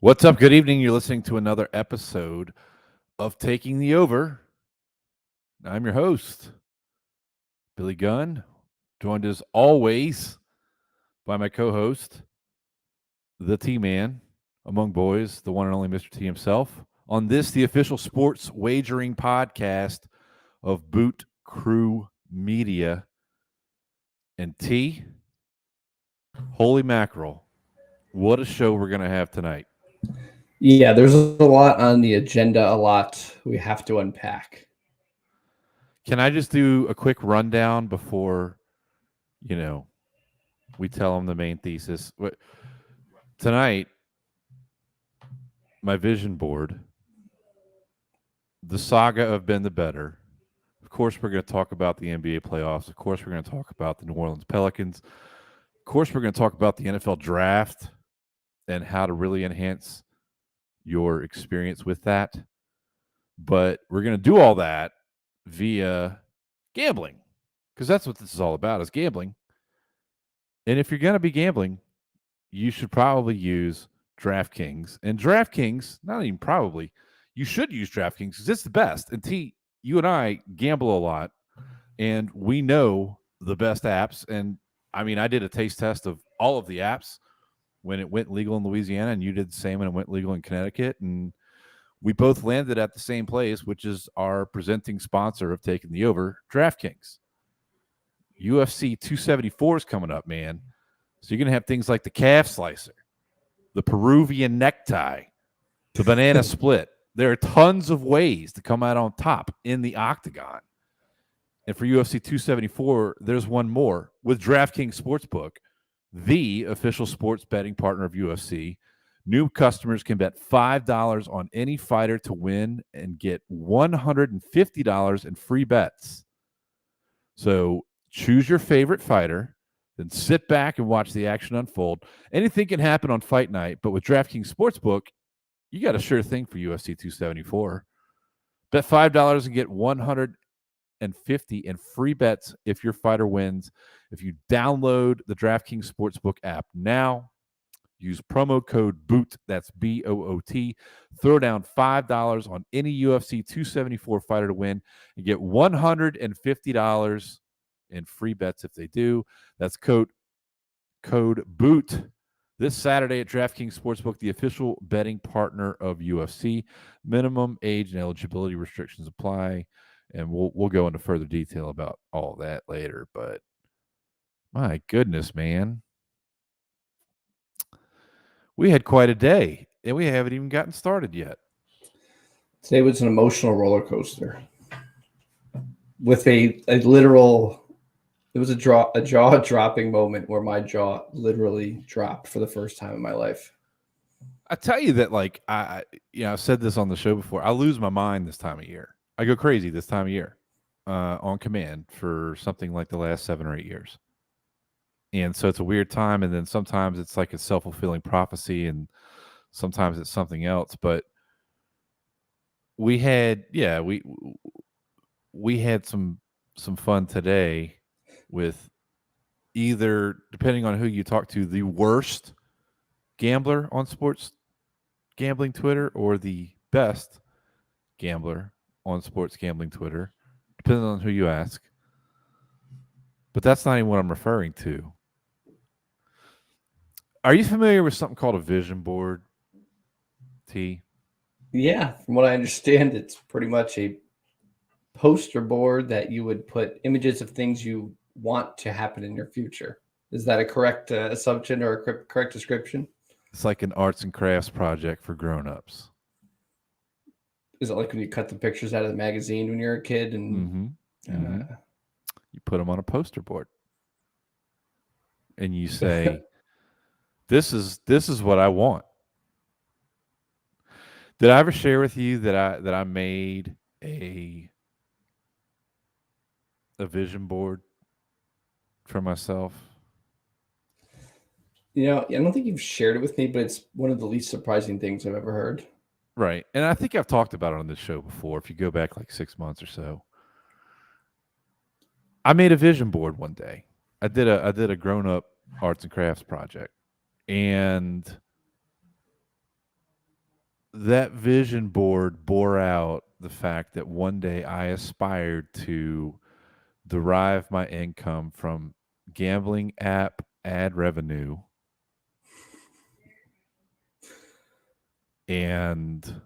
What's up? Good evening. You're listening to another episode of Taking the Over. I'm your host, Billy Gunn, joined as always by my co host, the T Man among boys, the one and only Mr. T himself, on this, the official sports wagering podcast of Boot Crew Media. And T, holy mackerel, what a show we're going to have tonight. Yeah, there's a lot on the agenda, a lot we have to unpack. Can I just do a quick rundown before, we tell them the main thesis? Tonight, my vision board, the saga of Ben the Better. Of course, we're going to talk about the NBA playoffs. Of course, we're going to talk about the New Orleans Pelicans. Of course, we're going to talk about the NFL draft and how to really enhance your experience with that. But we're going to do all that via gambling, because that's what this is all about, is gambling. And if you're going to be gambling, you should probably use DraftKings. And DraftKings, not even probably, you should use DraftKings because it's the best. And T, you and I gamble a lot, and we know the best apps. And I mean, I did a taste test of all of the apps when it went legal in Louisiana, and you did the same when it went legal in Connecticut. And we both landed at the same place, which is our presenting sponsor of Taking the Over, DraftKings. UFC 274 is coming up, man. So you're going to have things like the calf slicer, the Peruvian necktie, the banana split. There are tons of ways to come out on top in the octagon. And for UFC 274, there's one more with DraftKings Sportsbook, the official sports betting partner of UFC. New customers can bet $5 on any fighter to win and get $150 in free bets. So choose your favorite fighter, then sit back and watch the action unfold. Anything can happen on fight night, but with DraftKings Sportsbook, you got a sure thing for UFC 274. Bet $5 and get $150 in free bets if your fighter wins. If you download the DraftKings Sportsbook app now, use promo code BOOT, that's BOOT. Throw down $5 on any UFC 274 fighter to win and get $150 in free bets if they do. That's code BOOT. This Saturday at DraftKings Sportsbook, the official betting partner of UFC. Minimum age and eligibility restrictions apply, and we'll go into further detail about all that later. But my goodness, man. We had quite a day, and we haven't even gotten started yet. Today was an emotional roller coaster with a literal. It was a jaw-dropping moment where my jaw literally dropped for the first time in my life. I tell you that, like, I've said this on the show before. I lose my mind this time of year. I go crazy this time of year on command for something like the last 7 or 8 years. And so it's a weird time, and then sometimes it's like a self-fulfilling prophecy, and sometimes it's something else. But we had some fun today with either, depending on who you talk to, the worst gambler on sports gambling Twitter or the best gambler on sports gambling Twitter, depending on who you ask. But that's not even what I'm referring to. Are you familiar with something called a vision board, T? Yeah, from what I understand, it's pretty much a poster board that you would put images of things you want to happen in your future. Is that a correct assumption or a correct description? It's like an arts and crafts project for grown-ups. Is it like when you cut the pictures out of the magazine when you're a kid and You put them on a poster board, and you say, "This is what I want." Did I ever share with you that I made a vision board for myself? I don't think you've shared it with me, but it's one of the least surprising things I've ever heard. Right. And I think I've talked about it on this show before, if you go back like 6 months or so. I made a vision board one day. I did a grown-up arts and crafts project. And that vision board bore out the fact that one day I aspired to derive my income from gambling app ad revenue and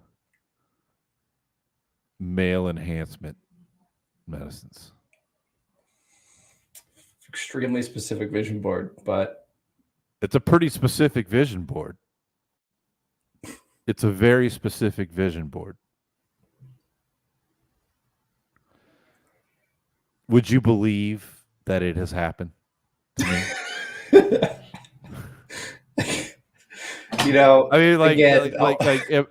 male enhancement medicines. Extremely specific vision board, but It's a pretty specific vision board. It's a very specific vision board. Would you believe that it has happened to me? I mean, again,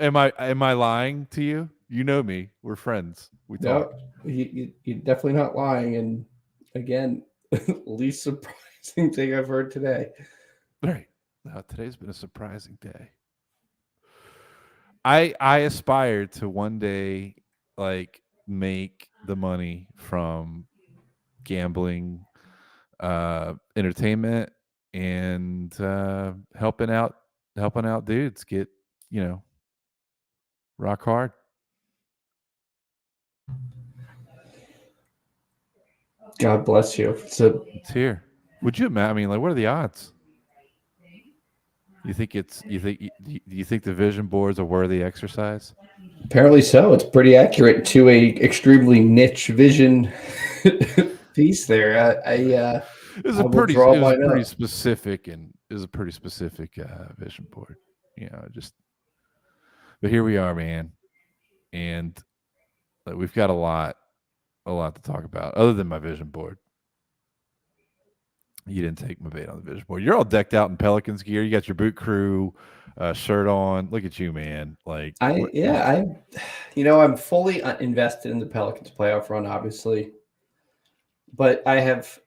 am I lying to you? You know me. We're friends. We talk. no, you're definitely not lying. And again, least surprising thing I've heard today. Right. Now, today's been a surprising day. I aspire to one day make the money from gambling, entertainment, and helping out dudes get rock hard. God bless you. It's here. Would you imagine? I mean, what are the odds? You think the vision board's a worthy exercise? Apparently so. It's pretty accurate to a extremely niche vision piece there. It's I a will pretty draw it was mine pretty up. specific vision board. But here we are, man, and we've got a lot to talk about other than my vision board. You didn't take my bait on the vision board. You're all decked out in Pelicans gear. You got your boot crew shirt on. Look at you, man. I'm fully invested in the Pelicans playoff run, obviously, but I have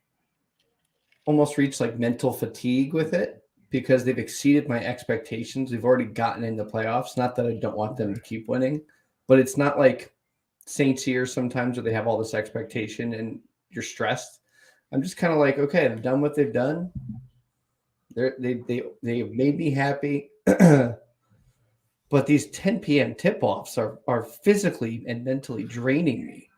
almost reached like mental fatigue with it because they've exceeded my expectations. We've already gotten in the playoffs. Not that I don't want them to keep winning, but it's not like Saints here sometimes where they have all this expectation and you're stressed. I'm just kind of like, okay, they've done what they've done. They have made me happy. But these 10 p.m. tip-offs are physically and mentally draining me.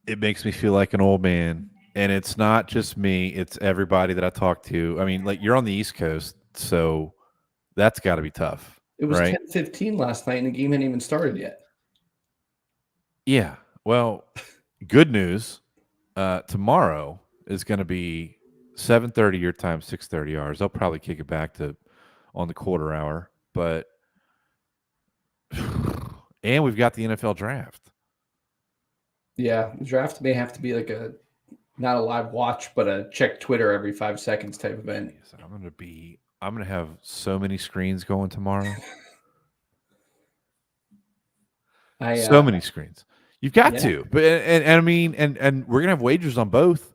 It makes me feel like an old man, and it's not just me; it's everybody that I talk to. I mean, you're on the East Coast, so that's got to be tough, It was right? 10:15 last night, and the game hadn't even started yet. Yeah. Well, good news. Tomorrow is going to be 7:30 your time, 6:30 ours. They'll probably kick it back to on the quarter hour, but and we've got the NFL draft. Yeah, the draft may have to be like not a live watch, but a check Twitter every 5 seconds type event. So I'm gonna have so many screens going tomorrow. So many screens. You've got to, but and I mean, and we're gonna have wagers on both,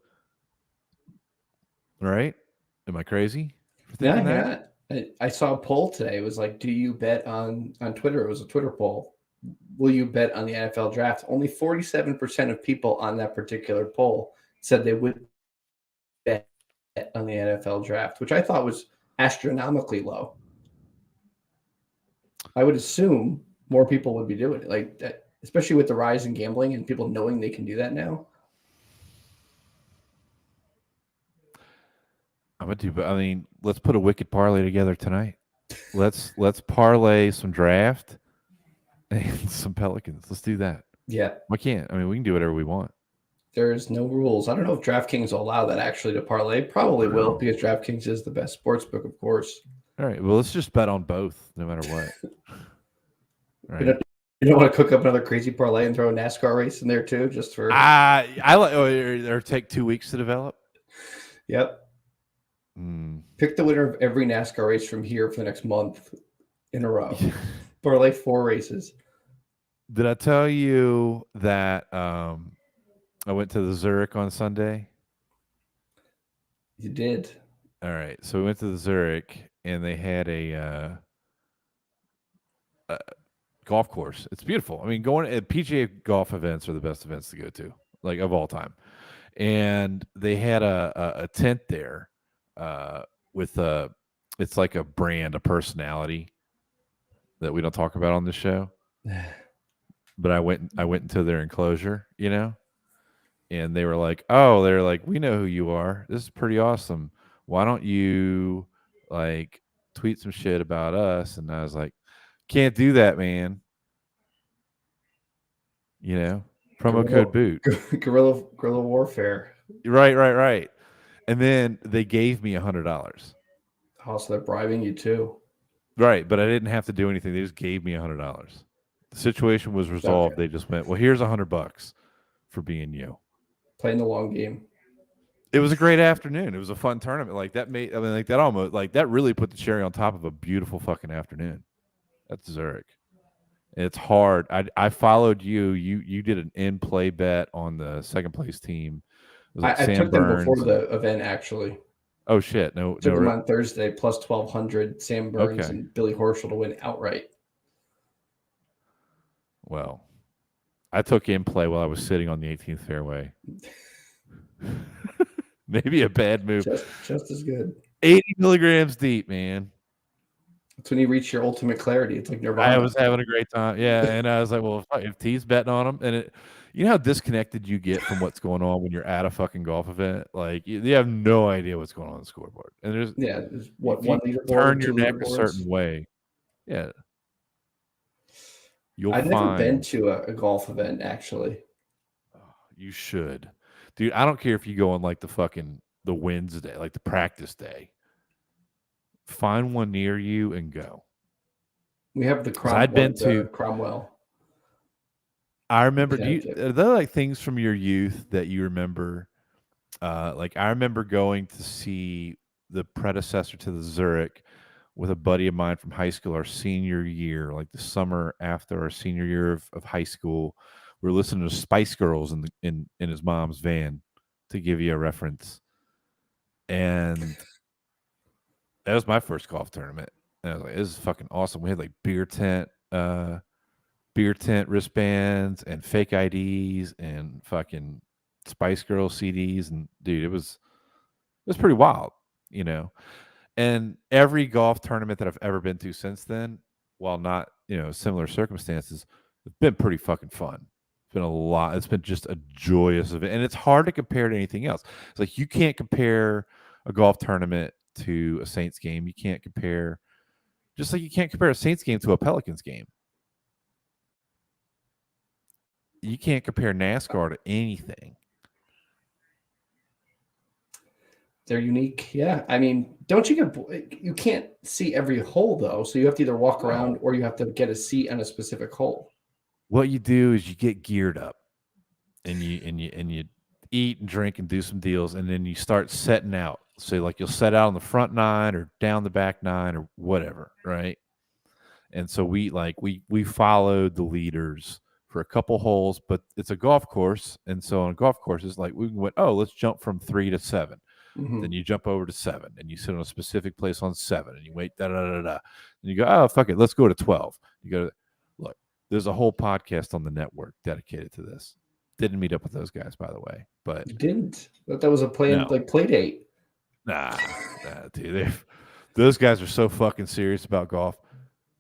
right? Am I crazy for thinking that? I saw a poll today. It was like, do you bet on Twitter? It was a Twitter poll. Will you bet on the NFL draft? Only 47% of people on that particular poll said they would bet on the NFL draft, which I thought was astronomically low. I would assume more people would be doing it, like that, especially with the rise in gambling and people knowing they can do that now. I'm gonna do. I mean, let's put a wicked parlay together tonight. Let's parlay some draft and some Pelicans. Let's do that. Yeah. Why can't? I mean, we can do whatever we want. There's no rules. I don't know if DraftKings will allow that actually to parlay. Probably will because DraftKings is the best sports book, of course. All right. Well, let's just bet on both, no matter what. All right. You don't want to cook up another crazy parlay and throw a NASCAR race in there too, just for I like or take 2 weeks to develop. Yep. Pick the winner of every NASCAR race from here for the next month in a row. Parlay 4 races. Did I tell you that I went to the Zurich on Sunday? You did. All right. So we went to the Zurich and they had a golf course. It's beautiful. I mean, going at PGA golf events are the best events to go to, like of all time. And they had a tent there with it's like a brand, a personality. that we don't talk about on this show. But I went into their enclosure, and they were like, "Oh, they're like, we know who you are. This is pretty awesome. Why don't you like tweet some shit about us?" And I was like, "Can't do that, man. Promo code boot." Guerrilla warfare. Right. And then they gave me $100. Oh, so they're bribing you too. Right, but I didn't have to do anything. They just gave me $100. The situation was resolved. Okay. They just went, "Well, here's $100 for being you." Playing the long game. It was a great afternoon. It was a fun tournament. Like that made, I mean, like that almost, like that really put the cherry on top of a beautiful fucking afternoon. That's Zurich. It's hard. I followed you. You did an in play bet on the second place team. It was like I Sam took them before Burns. the event, actually. Oh shit! No, Took no. them on Thursday, plus 1,200. Sam Burns Okay. and Billy Horschel to win outright. Well, I took in play while I was sitting on the 18th fairway. Maybe a bad move. Just as good. 80 milligrams deep, man. It's when you reach your ultimate clarity. It's like Nirvana. I was having a great time. Yeah. And I was like, well, if T's betting on them, and you know how disconnected you get from what's going on when you're at a fucking golf event? Like, you have no idea what's going on the scoreboard. And there's what, if you one leaderboard, turn your two neck a leaderboards? certain way. Yeah. I've never been to a golf event, actually. You should. Dude, I don't care if you go on like the Wednesday, like the practice day. Find one near you and go. We have the Cromwell. I remember. Are there like things from your youth that you remember? Like I remember going to see the predecessor to the Zurich with a buddy of mine from high school, our senior year, like the summer after our senior year of high school. We were listening to Spice Girls in his mom's van, to give you a reference. And that was my first golf tournament. And I was like, this is fucking awesome. We had like beer tent wristbands and fake IDs and fucking Spice Girl CDs. And dude, it was pretty wild, And every golf tournament that I've ever been to since then, while not, similar circumstances, it's been pretty fucking fun. It's been a lot. It's been just a joyous event. And it's hard to compare to anything else. It's like you can't compare a golf tournament to a Saints game. You can't compare, just like you can't compare a Saints game to a Pelicans game. You can't compare NASCAR to anything. They're unique. Yeah. I mean, you can't see every hole though. So you have to either walk around or you have to get a seat on a specific hole. What you do is you get geared up and you eat and drink and do some deals. And then you start setting out. So like you'll set out on the front nine or down the back nine or whatever. Right. And so we followed the leaders for a couple holes, but it's a golf course. And so on a golf course, it's like we went, let's jump from 3 to 7. Mm-hmm. Then you jump over to 7 and you sit on a specific place on 7 and you wait, And you go, oh, fuck it. Let's go to 12. You go, look, there's a whole podcast on the network dedicated to this. Didn't meet up with those guys, by the way, but you didn't. But that was a play date. Nah, dude. Those guys are so fucking serious about golf.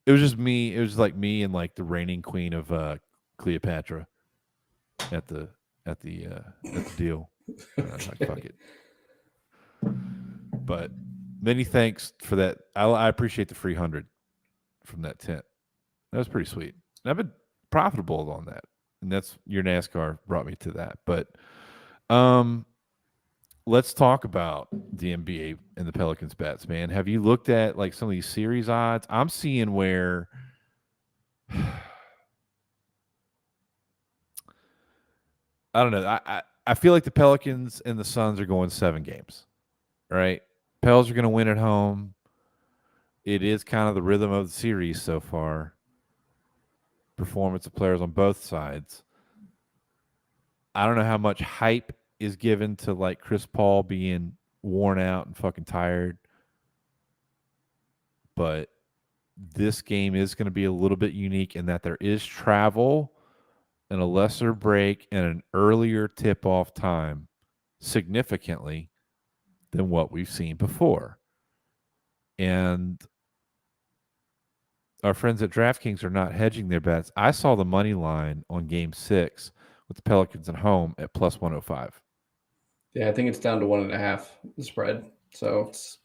It was just me. It was like me and like the reigning queen of Cleopatra at the deal. Like, fuck it. But many thanks for that. I appreciate the free 100 from that tent. That was pretty sweet. And I've been profitable on that, and that's your NASCAR brought me to that. But let's talk about the NBA and the Pelicans bets, man. Have you looked at like some of these series odds? I'm seeing where I don't know. I feel like the Pelicans and the Suns are going 7 games, right? Pels are going to win at home. It is kind of the rhythm of the series so far. Performance of players on both sides. I don't know how much hype is given to like Chris Paul being worn out and fucking tired. But this game is going to be a little bit unique in that there is travel and a lesser break and an earlier tip-off time significantly than what we've seen before. And our friends at DraftKings are not hedging their bets. I saw the money line on Game 6 with the Pelicans at home at plus 105. Yeah, I think it's down to 1.5 the spread. So it's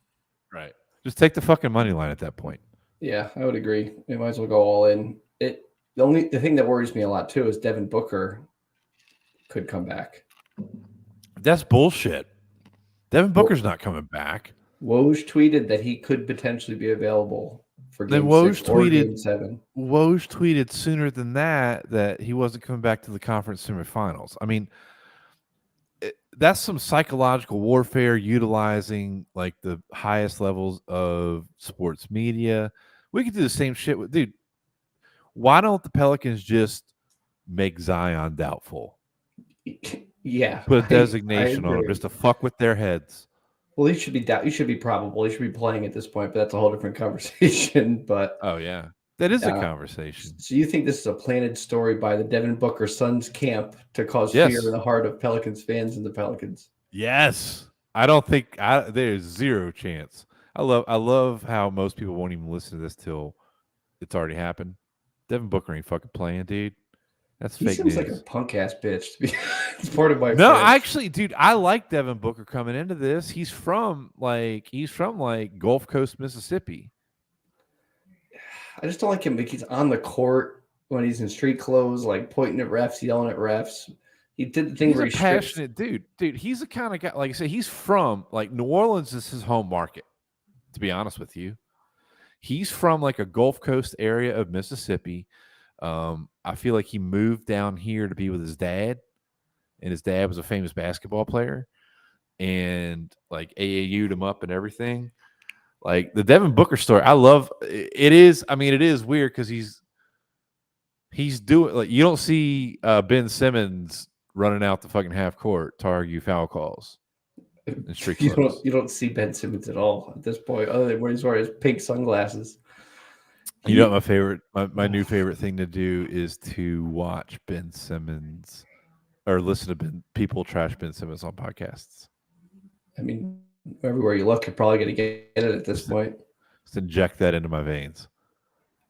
Right. Just take the fucking money line at that point. yeah, I would agree. You might as well go all in. The thing that worries me a lot too is Devin Booker could come back. That's bullshit. Devin Wo- Booker's not coming back. Woj tweeted that he could potentially be available for Then Game 6 or Game 7. Woj tweeted sooner than that he wasn't coming back to the conference semifinals. I mean, that's some psychological warfare utilizing like the highest levels of sports media. We could do the same shit with dude. Why don't the Pelicans just make Zion doubtful? Yeah, Put a I designation on him agree. just to fuck with their heads. Well, he should be he should be probable. He should be playing at this point, but that's a whole different conversation. But Oh yeah, that is a conversation. so you think this is a planted story by the Devin Booker Suns camp to cause fear Yes, in the heart of Pelicans fans and the Pelicans? yes. I don't think there's zero chance. I love how most people won't even listen to this till it's already happened. Devin Booker ain't fucking playing, dude. That's He fake seems like a news. punk ass bitch to be supported by No, fans. actually, dude, I like Devin Booker coming into this. He's from Gulf Coast, Mississippi. I just don't like him. Like he's on the court when he's in street clothes, like pointing at refs, yelling at refs. He did the thing He's where a he strips. passionate dude. Dude, he's the kind of guy, like I said, he's from like New Orleans is his home market, to be honest with you. He's from like a Gulf Coast area of Mississippi. I feel like he moved down here to be with his dad, and his dad was a famous basketball player, and like AAU'd him up and everything. Like the Devin Booker story, I love. It is. I mean, it is weird because he's doing like you don't see Ben Simmons running out the fucking half court to argue foul calls in street clothes. You don't see Ben Simmons at all at this point, other than when he's wearing his pink sunglasses. You know, my new favorite thing to do is to watch Ben Simmons or listen to people trash Ben Simmons on podcasts. I mean, everywhere you look, you're probably going to get it at this point. Just inject that into my veins.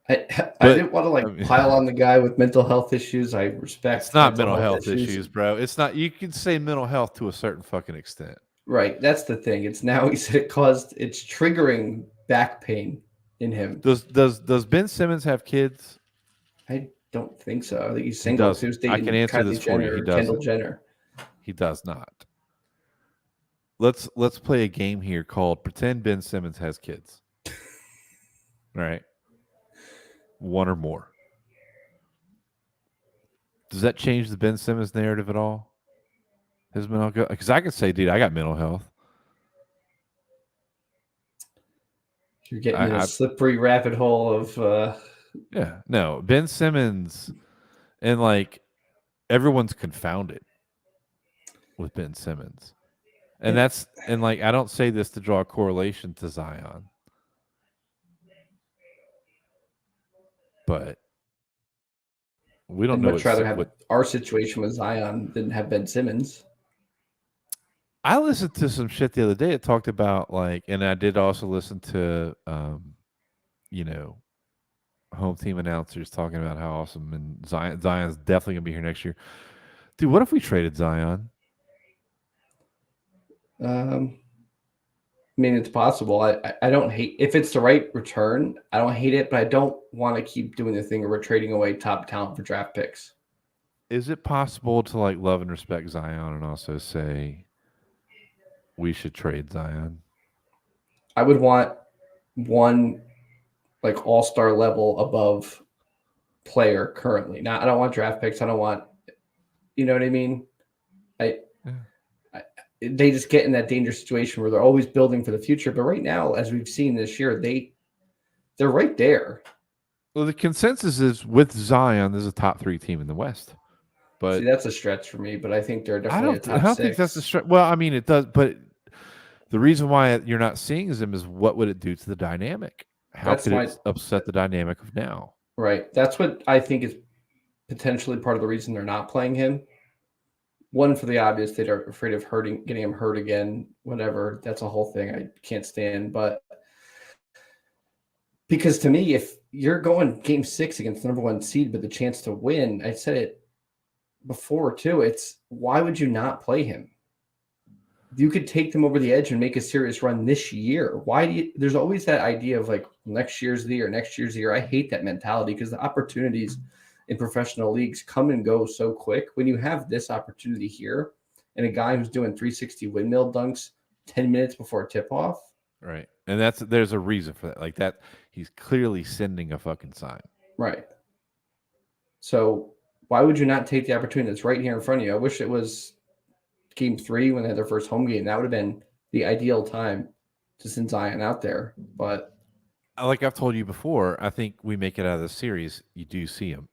I But, didn't want to I mean, pile on the guy with mental health issues. I respect It's not mental health issues, bro. It's not. You can say mental health to a certain fucking extent. Right. That's the thing. It's now he said it's triggering back pain in him. Does Ben Simmons have kids? I don't think so. I think he's He single. He doesn't. was I dating can answer Kylie this for Jenner you. He or Kendall doesn't. Jenner. He does not. Let's play a game here called Pretend Ben Simmons has kids. All right. One or more. Does that change the Ben Simmons narrative at all? His mental health? Because I could say, dude, I got mental health. You're getting in a slippery rabbit hole of yeah, no, Ben Simmons, and like everyone's confounded with Ben Simmons, and like I don't say this to draw a correlation to Zion, but we don't I'd know much rather have what our situation with Zion than have Ben Simmons. I listened to some shit the other day. It talked about like, and I did also listen to, you know, home team announcers talking about how awesome and Zion's definitely gonna be here next year. Dude, what if we traded Zion? I mean, it's possible. I don't hate if it's the right return. I don't hate it, but I don't want to keep doing the thing where we're trading away top talent for draft picks. Is it possible to like love and respect Zion and also say we should trade Zion? I would want one like all-star level above player currently. Now, I don't want draft picks. I don't want, you know what I mean? They just get in that dangerous situation where they're always building for the future. But right now, as we've seen this year, they're right there. Well, the consensus is with Zion, there's a top 3 team in the West. But see, that's a stretch for me. But I think they're definitely a top I don't 6. think that's a stretch. Well, I mean, it does, but the reason why you're not seeing them is what would it do to the dynamic? How could it upset the dynamic of now? Right. That's what I think is potentially part of the reason they're not playing him. One, for the obvious, they're afraid of getting him hurt again, whatever. That's a whole thing I can't stand. But Because to me, if you're going game 6 against the number 1 seed with a chance to win, I said it before too, it's why would you not play him? You could take them over the edge and make a serious run this year. Why do you? There's always that idea of like next year's the year, next year's the year. I hate that mentality because the opportunities in professional leagues come and go so quick. When you have this opportunity here and a guy who's doing 360 windmill dunks 10 minutes before tip off, Right. And there's a reason for that. Like that, he's clearly sending a fucking sign. right? So why would you not take the opportunity that's right here in front of you? I wish it was game 3 when they had their first home game. That would have been the ideal time to send Zion out there. But Like I've told you before, I think we make it out of the series. You do see him,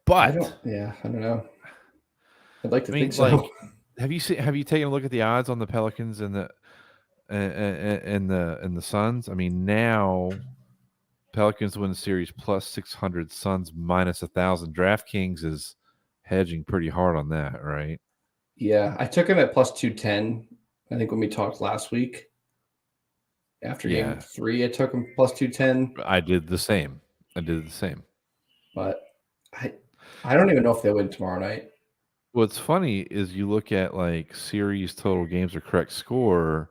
I but don't. Yeah, I don't know. I'd like to I mean, think like, so. have you taken a look at the odds on the Pelicans and the Suns? I mean, now Pelicans win the series plus 600, Suns minus 1,000. DraftKings is hedging pretty hard on that, right? Yeah, I took him at plus 210. I think when we talked last week after game Yeah, 3, I took him plus 210. I did the same. But I, I don't even know if they win tomorrow night. What's funny is you look at like series total games or correct score.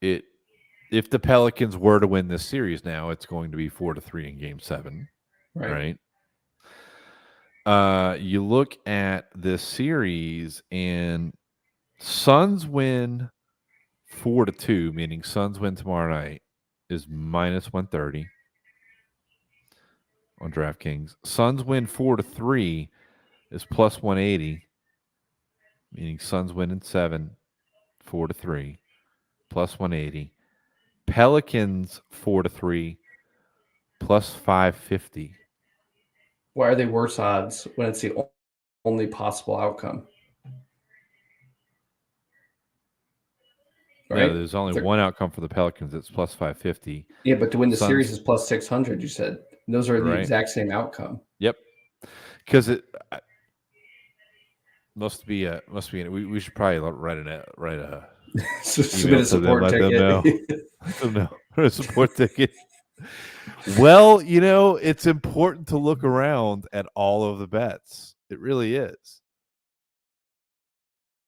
It If the Pelicans were to win this series now, it's going to be 4-3 in Game 7, Right. right? You look at this series and Suns win 4-2, meaning Suns win tomorrow night, is minus 130 on DraftKings. Suns win 4-3 is plus 180, meaning Suns win in 7, 4-3, plus 180. Pelicans 4-3, plus 550. Why are they worse odds when it's the only possible outcome? No, Right? there's only one outcome for the Pelicans. It's plus 550. Yeah, but to win the series Suns, is plus 600, you said. Those are the right? exact same outcome. Yep. Because it must be we should probably write a Submit email a to them, support let them know. ticket. Let them know. A support ticket. Well, it's important to look around at all of the bets. It really is.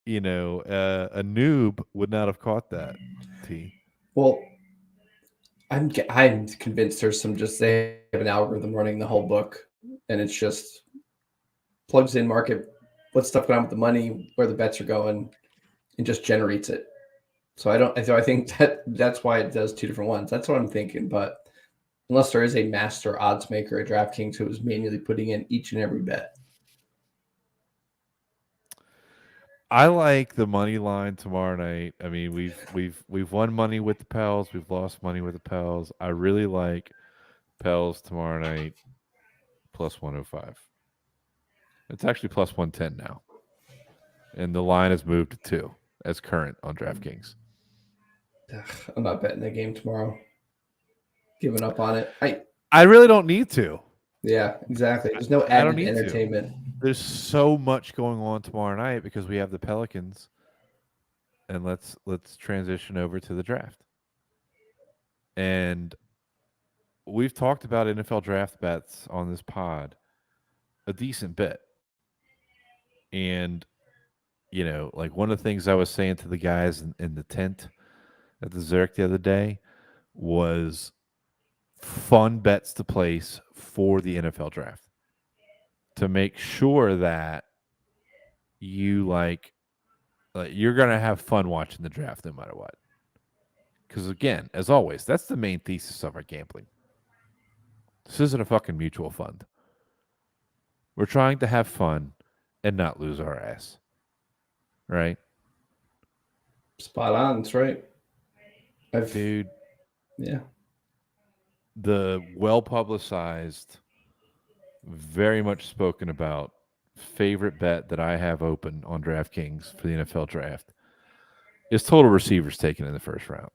A noob would not have caught that. T. Well, I'm convinced there's they have an algorithm running the whole book, and it's just plugs in market, what's stuff going on with the money, where the bets are going, and just generates it. So I think that's why it does 2 different ones. That's what I'm thinking. But unless there is a master odds maker at DraftKings who is manually putting in each and every bet. I like the money line tomorrow night. I mean, we've won money with the Pels. We've lost money with the Pels. I really like Pels tomorrow night plus 105. It's actually plus 110 now. And the line has moved to 2 as current on DraftKings. I'm not betting the game tomorrow. Giving up on it. I really don't need to. Yeah, exactly. There's no I don't added need to. entertainment. There's so much going on tomorrow night because we have the Pelicans. And let's transition over to the draft. And we've talked about NFL draft bets on this pod a decent bit. And, like one of the things I was saying to the guys in the tent at the Zurich the other day was fun bets to place for the NFL draft to make sure that you like you're going to have fun watching the draft no matter what. Because again, as always, that's the main thesis of our gambling. This isn't a fucking mutual fund. We're trying to have fun and not lose our ass. Right? Spot on. That's right. Dude, yeah. the well-publicized, very much spoken about favorite bet that I have open on DraftKings for the NFL draft is total receivers taken in the first round,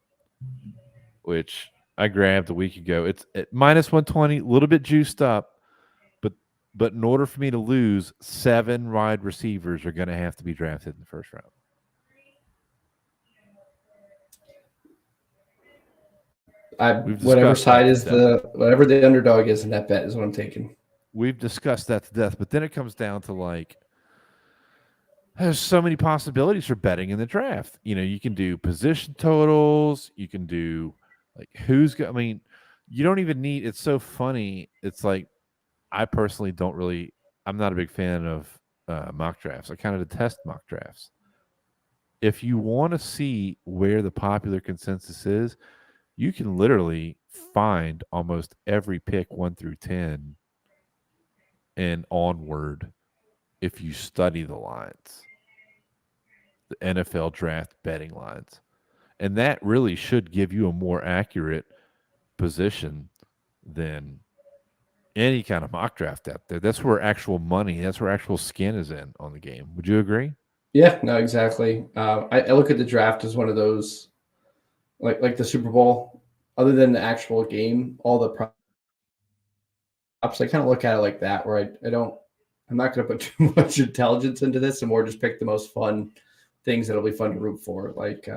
which I grabbed a week ago. It's at minus 120, a little bit juiced up, but in order for me to lose, 7 wide receivers are going to have to be drafted in the first round. We've Whatever discussed that side to is death. whatever the underdog is in that bet is what I'm taking. We've discussed that to death. But then it comes down to like, there's so many possibilities for betting in the draft. You can do position totals. You can do like I mean, you don't even need. It's so funny. It's like I personally don't really. I'm not a big fan of mock drafts. I kind of detest mock drafts. If you want to see where the popular consensus is, you can literally find almost every pick 1 through 10 and onward if you study the lines, the NFL draft betting lines. And that really should give you a more accurate position than any kind of mock draft out there. That's where actual money, that's where actual skin is in on the game. Would you agree? Yeah, no, exactly. I look at the draft as one of those, like the Super Bowl. Other than the actual game, all the props, I kind of look at it like that, where I don't, I'm not going to put too much intelligence into this, and more just pick the most fun things that'll be fun to root for. Like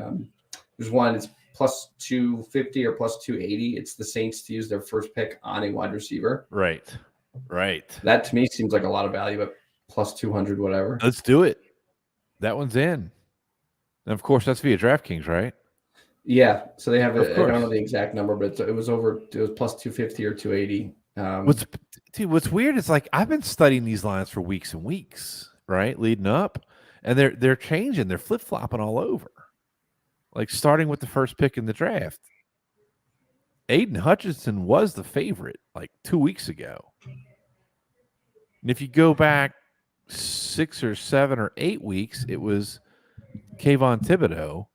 there's one, it's plus 250 or plus 280. It's the Saints to use their first pick on a wide receiver. Right. Right. That to me seems like a lot of value at plus 200, whatever. Let's do it. That one's in. And of course, that's via DraftKings, right? Yeah, so they have Of I don't know course. the exact number, but it was plus 250 or 280. What's weird is like I've been studying these lines for weeks and weeks, right, leading up, and they're changing, they're flip flopping all over. Like starting with the first pick in the draft, Aiden Hutchinson was the favorite like 2 weeks ago, and if you go back 6 or 7 or 8 weeks, it was Kayvon Thibodeau.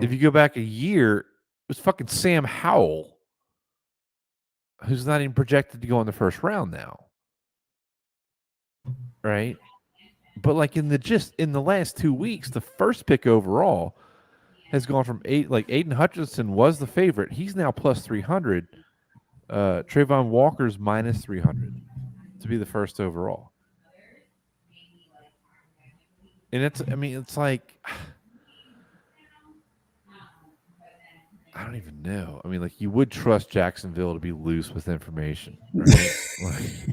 If you go back a year, it was fucking Sam Howell, who's not even projected to go in the first round now, right? But like in the last 2 weeks, the first pick overall has gone from Aiden Hutchinson was the favorite. He's now plus 300. Trayvon Walker's minus 300 to be the first overall. And it's like I don't even know. I mean, like you would trust Jacksonville to be loose with information, right?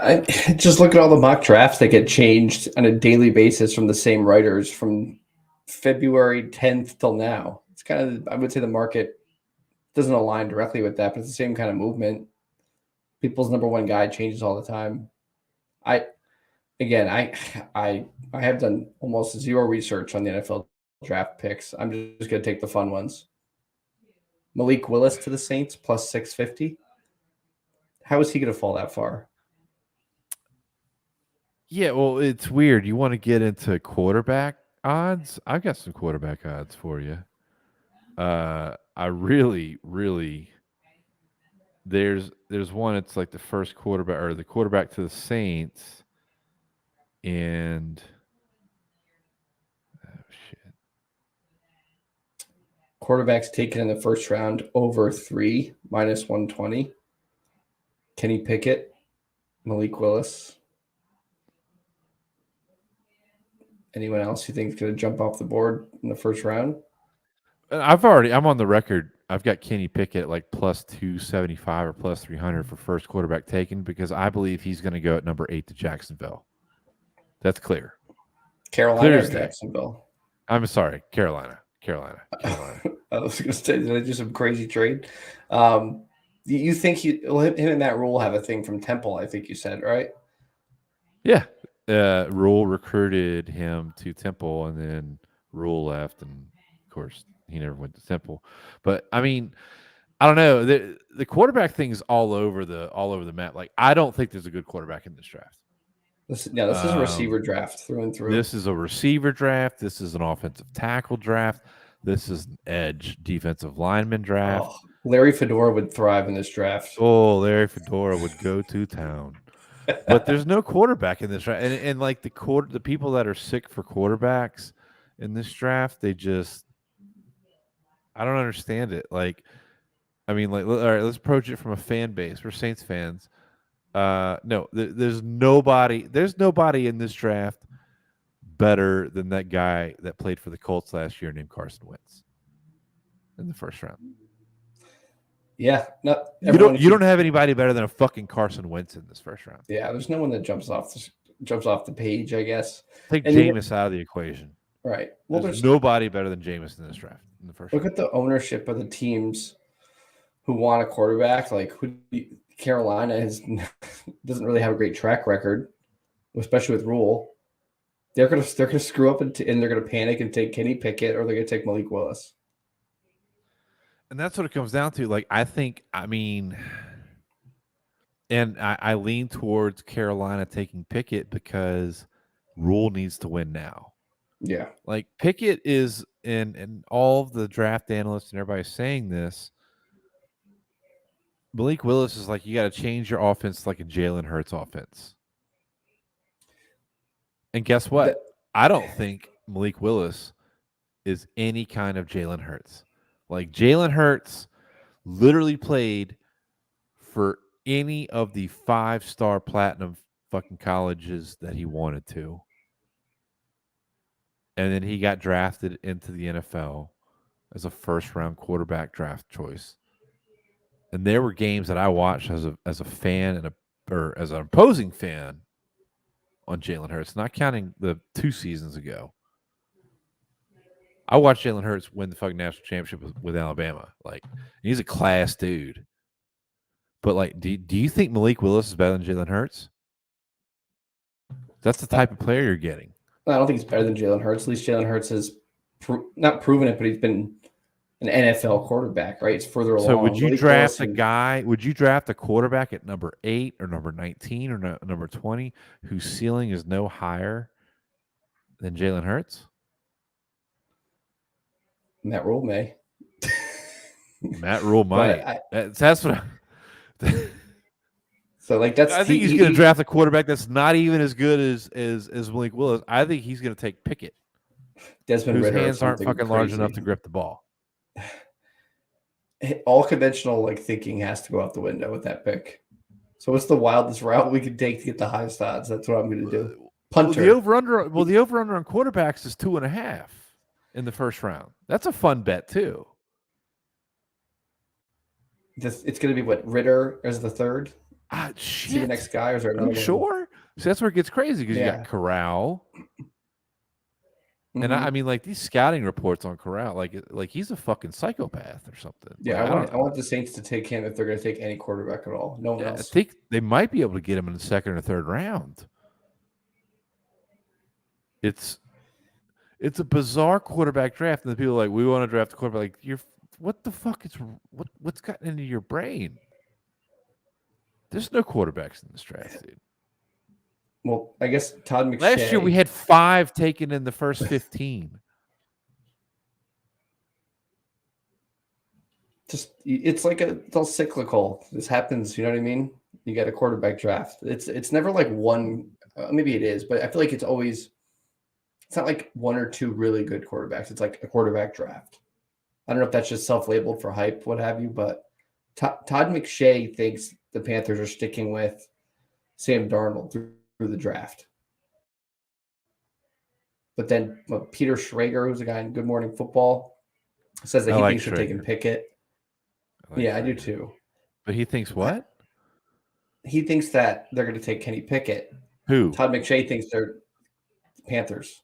I just look at all the mock drafts that get changed on a daily basis from the same writers from February 10th till now. It's kind of, I would say the market doesn't align directly with that, but it's the same kind of movement. People's number one guy changes all the time. I again, I have done almost zero research on the NFL draft picks. I'm just going to take the fun ones. Malik Willis to the Saints plus 650. How is he going to fall that far? Yeah, well, it's weird. You want to get into quarterback odds? I've got some quarterback odds for you. I really, really there's one. It's like the first quarterback or the quarterback to the Saints, and oh shit, Quarterbacks taken in the first round over 3 minus 120. Kenny Pickett, Malik Willis. Anyone else you think is going to jump off the board in the first round? I'm on the record. I've got Kenny Pickett at like plus 275 or plus 300 for first quarterback taken because I believe he's going to go at number 8 to Jacksonville. That's clear. Carolina Clear or as day. Jacksonville? I'm sorry, Carolina. I was going to say, did I do some crazy trade? You think him and Matt Rule have a thing from Temple, I think you said, right? Yeah. Rule recruited him to Temple, and then Rule left, and of course he never went to Temple. But I mean, I don't know. The quarterback thing's all over the map. Like I don't think there's a good quarterback in this draft. This is a receiver draft through and through. This is a receiver draft. This is an offensive tackle draft. This is an edge defensive lineman draft. Oh, Larry Fedora would thrive in this draft. Oh, Larry Fedora would go to town. But there's no quarterback in this draft. And like the people that are sick for quarterbacks in this draft, I don't understand it. Like, I mean, like, all right, let's approach it from a fan base. We're Saints fans. No, there's nobody in this draft better than that guy that played for the Colts last year named Carson Wentz in the first round. Yeah, not You everyone. don't have anybody better than a fucking Carson Wentz in this first round. Yeah, there's no one that jumps off the page, I guess. Take And even Jameis out of the equation. right. Well, There's there's nobody better than Jameis in this draft in the first look round. at the ownership of the teams who want a quarterback. Like Carolina doesn't really have a great track record, especially with Rule. They're gonna screw up and they're gonna panic and take Kenny Pickett or they're gonna take Malik Willis. And that's what it comes down to. Like, and I lean towards Carolina taking Pickett because Rule needs to win now. Yeah, Like Pickett is, and all of the draft analysts and everybody's saying this. Malik Willis is like, you got to change your offense like a Jalen Hurts offense. And guess what? that, I don't think Malik Willis is any kind of Jalen Hurts. Like Jalen Hurts literally played for any of the 5-star platinum fucking colleges that he wanted to. And then he got drafted into the NFL as a first-round quarterback draft choice. And there were games that I watched as a fan or as an opposing fan on Jalen Hurts, not counting the 2 seasons ago. I watched Jalen Hurts win the fucking national championship with Alabama. Like, he's a class dude. But like, do you think Malik Willis is better than Jalen Hurts? That's the type of player you're getting. I don't think he's better than Jalen Hurts. At least Jalen Hurts has not proven it, but he's been an NFL quarterback, right? It's further along. So would you Malik draft Willis a guy? Would you draft a quarterback at number 8 or number 19 or number 20 whose ceiling is no higher than Jalen Hurts? Matt Rule may. Matt Rule might. But That's what. so like that's I think he's going to draft a quarterback that's not even as good as Malik Willis. I think he's going to take Pickett, Desmond whose Ridder hands aren't fucking large enough to grip the ball. All conventional like thinking has to go out the window with that pick. So what's the wildest route we could take to get the highest odds? That's what I'm going to do. Punter. The over under on quarterbacks is 2.5 in the first round. That's a fun bet too. It's going to be what Ritter as the third. Shit. Is he the next guy, or is there another? Are you sure? So that's where it gets crazy because you Yeah. got Corral. Mhm. And I mean, like these scouting reports on Corral, like he's a fucking psychopath or something. Yeah, Like, I want the Saints to take him if they're going to take any quarterback at all. No one I else. think they might be able to get him in the second or third round. It's a bizarre quarterback draft, and the people are like, we want to draft a quarterback. Like, what the fuck is what's gotten into your brain? There's no quarterbacks in this draft, dude. Well, I guess Todd McShay. Last year we had 5 taken in the first 15. It's like it's all cyclical. This happens, you know what I mean? You get a quarterback draft. It's never like one. Maybe it is, but I feel like it's always. It's not like one or two really good quarterbacks. It's like a quarterback draft. I don't know if that's just self-labeled for hype, what have you, but Todd McShay thinks the Panthers are sticking with Sam Darnold through the draft. But then Peter Schrager, who's a guy in Good Morning Football, says that he thinks they're taking Pickett. I do too. But he thinks what? He thinks that they're going to take Kenny Pickett. Who? Todd McShay thinks they're Panthers.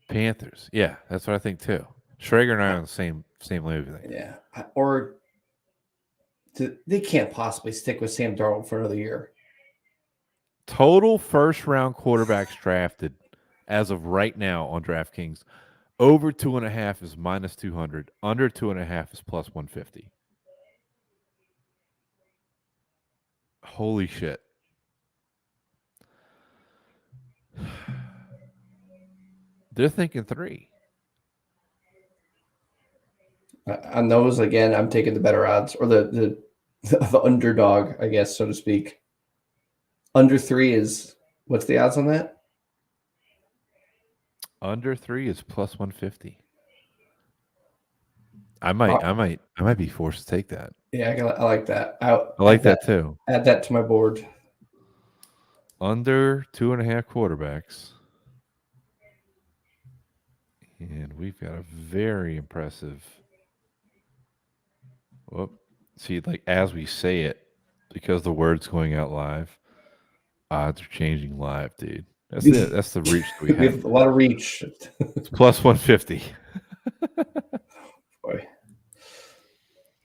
Panthers. Yeah, that's what I think too. Schrager and I are on the same wavelength. Yeah. Or they can't possibly stick with Sam Darnold for another year. Total first-round quarterbacks drafted as of right now on DraftKings, over 2.5 is minus 200. Under 2.5 is plus 150. Holy shit. They're thinking 3. On those, again, I'm taking the better odds or the underdog, I guess, so to speak. Under 3 is what's the odds on that? Under 3 is plus 150. I might be forced to take that. Yeah, I like that. I like that too. Add that to my board. Under 2.5 quarterbacks. And we've got a very impressive. Whoop. See, like as we say it, because the word's going out live, odds are changing live, dude. That's it. That's the reach that we We have. have a lot of reach. It's plus 150. Boy.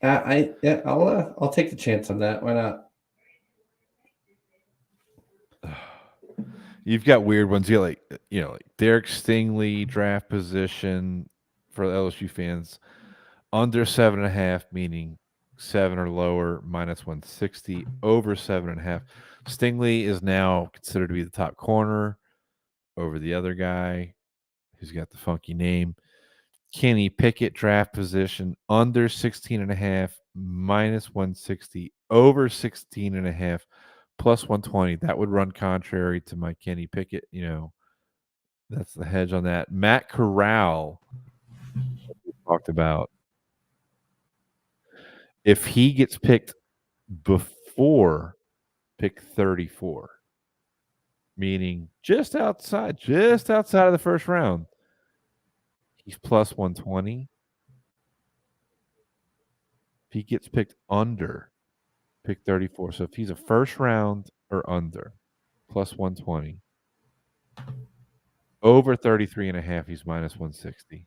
I'll take the chance on that. Why not? You've got weird ones. You like, like Derek Stingley draft position for LSU fans under 7.5, meaning 7 or lower, minus 160. Over 7.5. Stingley is now considered to be the top corner over the other guy who's got the funky name. Kenny Pickett draft position under 16.5, minus 160. Over 16.5, plus 120. That would run contrary to my Kenny Pickett. That's the hedge on that. Matt Corral talked about if he gets picked before pick 34, meaning just outside of the first round, he's plus 120. If he gets picked under pick 34, so if he's a first round or under, plus 120. Over 33.5, he's minus 160.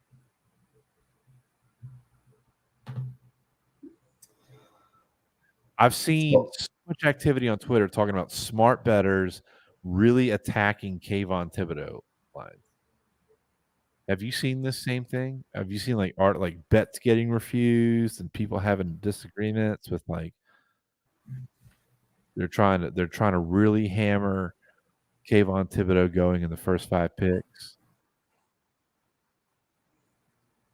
I've seen so much activity on Twitter talking about smart bettors really attacking Kayvon Thibodeau lines. Have you seen this same thing? Have you seen like bets getting refused and people having disagreements with they're trying to really hammer Kayvon Thibodeau going in the first 5 picks?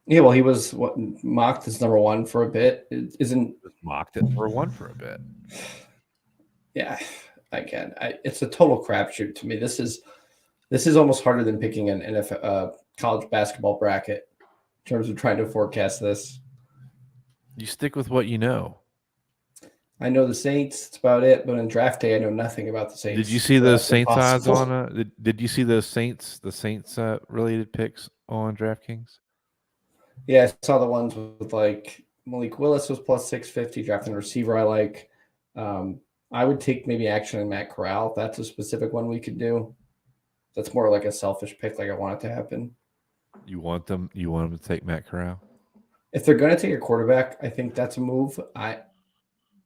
Yeah, well, he was mocked as number 1 for a bit. It isn't mocked at number 1 for a bit. Yeah, again, it's a total crapshoot to me. This is almost harder than picking an NFL college basketball bracket in terms of trying to forecast this. You stick with what you know. I know the Saints. That's about it. But on draft day, I know nothing about the Saints. Did you see those Saints odds on? Did you see those Saints related picks on DraftKings? Yeah, I saw the ones with like Malik Willis was plus 650, drafting a receiver I like. I would take maybe action on Matt Corral. If that's a specific one we could do. That's more like a selfish pick, like I want it to happen. You want them to take Matt Corral? If they're going to take a quarterback, I think that's a move.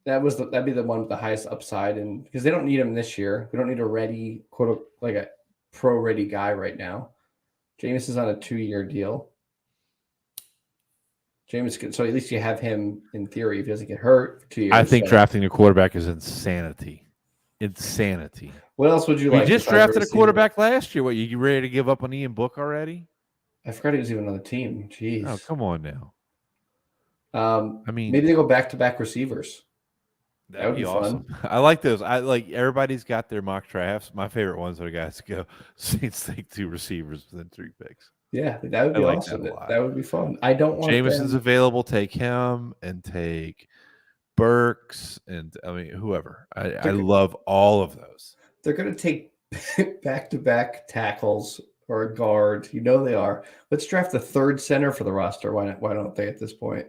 That'd be the one with the highest upside, and because they don't need him this year, we don't need a ready like a pro ready guy right now. Jameis is on a 2-year deal. Jameis, so at least you have him in theory if he doesn't get hurt for 2 years. I think drafting a quarterback is insanity. What else would you like? We just drafted a quarterback last year. What, you ready to give up on Ian Book already? I forgot he was even on the team. Jeez. Oh, come on now. I mean, maybe they go back-to-back receivers. That would be awesome. Fun. I like those. I like everybody's got their mock drafts. My favorite ones are the guys go Saints take 2 receivers within 3 picks. Yeah, that would be awesome. That would be fun. I don't want Jameson's available. Take him and take Burks and whoever. I love all of those. They're going to take back-to-back tackles or a guard. You know they are. Let's draft the 3rd center for the roster. Why don't they at this point?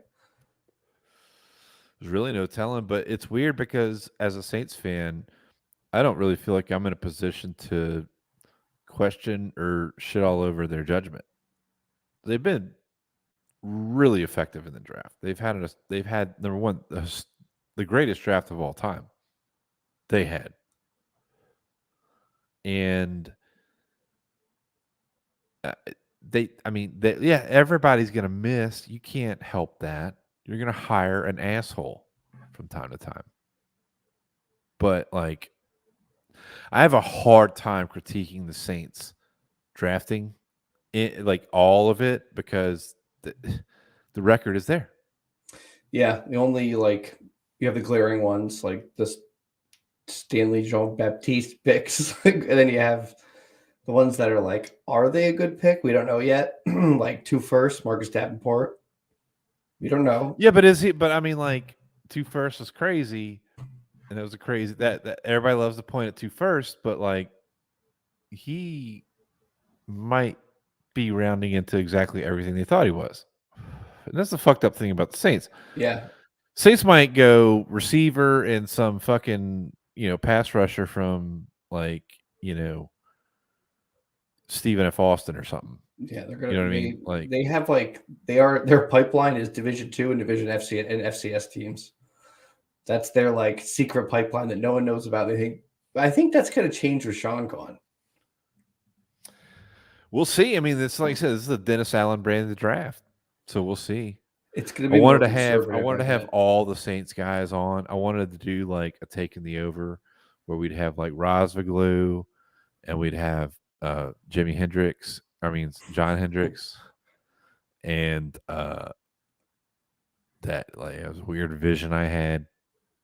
There's really no telling, but it's weird because as a Saints fan, I don't really feel like I'm in a position to question or shit all over their judgment. They've been really effective in the draft. They've had number one, the greatest draft of all time. They had. And everybody's going to miss. You can't help that. You're going to hire an asshole from time to time. But I have a hard time critiquing the Saints drafting all of it because the record is there. Yeah, the only you have the glaring ones like this Stanley Jean-Baptiste picks, and then you have the ones that are are they a good pick? We don't know yet. 2 firsts, Marcus Davenport. We don't know. Yeah, but is he? But I mean, 2 firsts is crazy, and it was a crazy that everybody loves to point at 2 firsts, but he might be rounding into exactly everything they thought he was. And that's the fucked up thing about the Saints. Yeah. Saints might go receiver and some fucking, pass rusher from like, Stephen F. Austin or something. Yeah, they're You know gonna what I mean? Like, they have like their pipeline is Division Two and Division FC and FCS teams. That's their like secret pipeline that no one knows about. I think that's gonna change with Sean gone. we'll see. I mean, it's like I said, this is the Dennis Allen brand of the draft, so we'll see. It's gonna I be more wanted to have I conservative, wanted I to have bet. all the Saints guys on. I wanted to do like a taking the over, where we'd have like Rosviglu, and we'd have Jimi Hendrix. I mean John Hendricks, and that like it was a weird vision I had.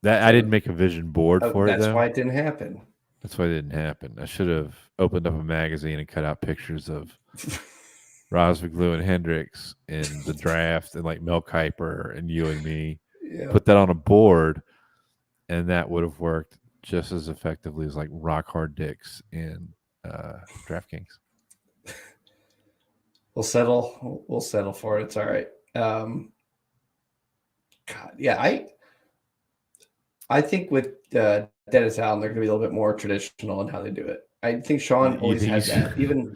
That I didn't make a vision board for it That's though. why it didn't happen. That's why it didn't happen. I should have opened up a magazine and cut out pictures of Rosviglu and Hendricks in the draft, and like Mel Kiper and you and me. Yeah. Put that on a board, and that would have worked just as effectively as like Rock Hard Dicks in DraftKings. We'll settle. We'll settle for it. It's all right. God, yeah. I think with Dennis Allen, they're going to be a little bit more traditional in how they do it. I think Sean You always think has he's- that. Even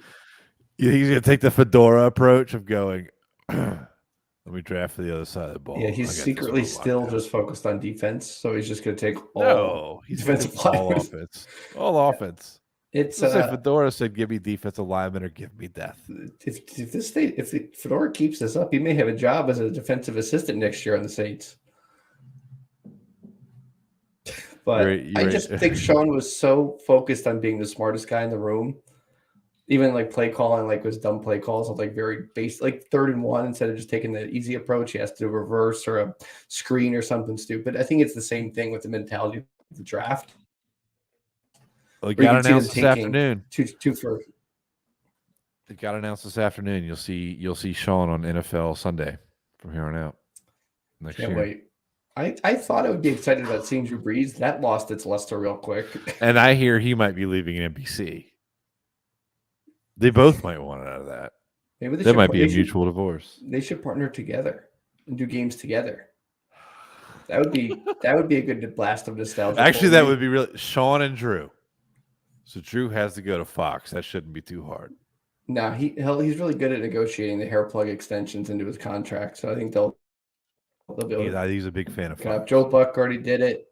You think he's gonna take the fedora approach of going? Let me draft for the other side of the ball. yeah, I he's got this secretly one locked still down. just focused on defense. So he's just going to take all No, he's gonna defensive take all players. offense. All offense. It's Let's say Fedora said, "Give me defensive lineman or give me death." if Fedora keeps this up, he may have a job as a defensive assistant next year on the Saints. But I just think Sean was so focused on being the smartest guy in the room. Even like play calling, like was dumb play calls of like very basic, like 3rd and 1 instead of just taking the easy approach. He has to do a reverse or a screen or something stupid. I think it's the same thing with the mentality of the draft. Well, it got announced this afternoon. Two for It got announced this afternoon. You'll see Sean on NFL Sunday from here on out. Next can't year. wait. I thought I would be excited about seeing Drew Brees. That lost its luster real quick. And I hear he might be leaving NBC. They both might want it out of that. Maybe That might be a mutual divorce. They should partner together and do games together. That would be a good blast of nostalgia. Actually, that would be really Sean and Drew. So Drew has to go to Fox. That shouldn't be too hard. No, he's really good at negotiating the hair plug extensions into his contract. So I think they'll be able to. He's a big fan of Fox. Joe Buck already did it.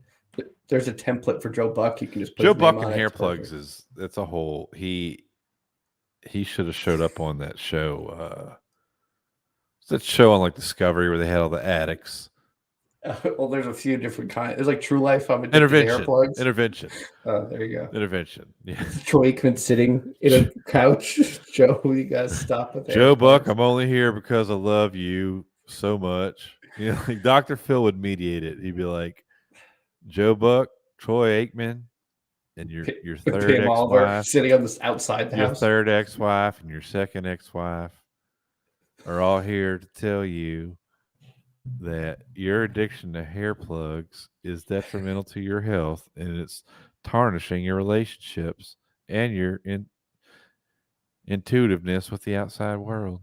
There's a template for Joe Buck. You can just put Joe his name Buck on and it. hair It's plugs perfect. that's a whole he should have showed up on that show. That show on like Discovery where they had all the addicts. Well, there's a few different kinds. There's like True Life. I'm addicted to hair plugs. Intervention. Oh, there you go. Intervention. Yeah. Troy Aikman sitting in a couch. Joe, you guys stop with that. Joe Buck, I'm only here because I love you so much. You know, like Dr. Phil would mediate it. He'd be like, Joe Buck, Troy Aikman, and your third Pam Oliver ex-wife, sitting on this outside the your house. third ex-wife, and your second ex-wife are all here to tell you that your addiction to hair plugs is detrimental to your health, and it's tarnishing your relationships and your intuitiveness with the outside world.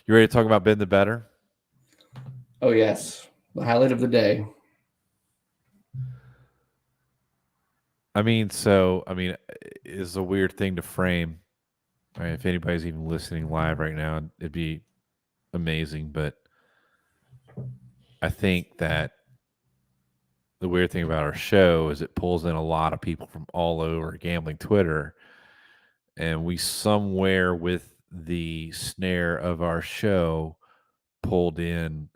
You ready to talk about Ben the Better? Oh, yes. The highlight of the day. It's a weird thing to frame. Right? If anybody's even listening live right now, it'd be amazing. But I think that the weird thing about our show is it pulls in a lot of people from all over gambling Twitter. And we somewhere with the snare of our show pulled in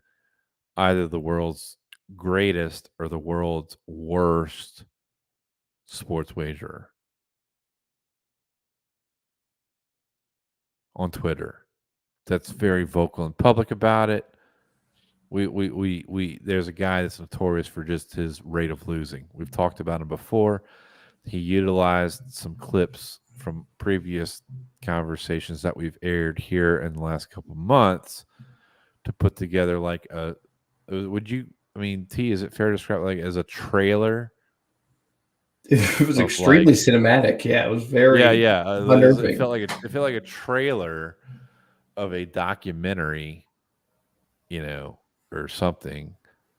either the world's greatest or the world's worst sports wagerer on Twitter. That's very vocal and public about it. We there's a guy that's notorious for just his rate of losing. We've talked about him before. He utilized some clips from previous conversations that we've aired here in the last couple of months to put together like a T, is it fair to describe it like as a trailer? It was extremely cinematic. Yeah, it was very unnerving. It felt like a trailer of a documentary, or something,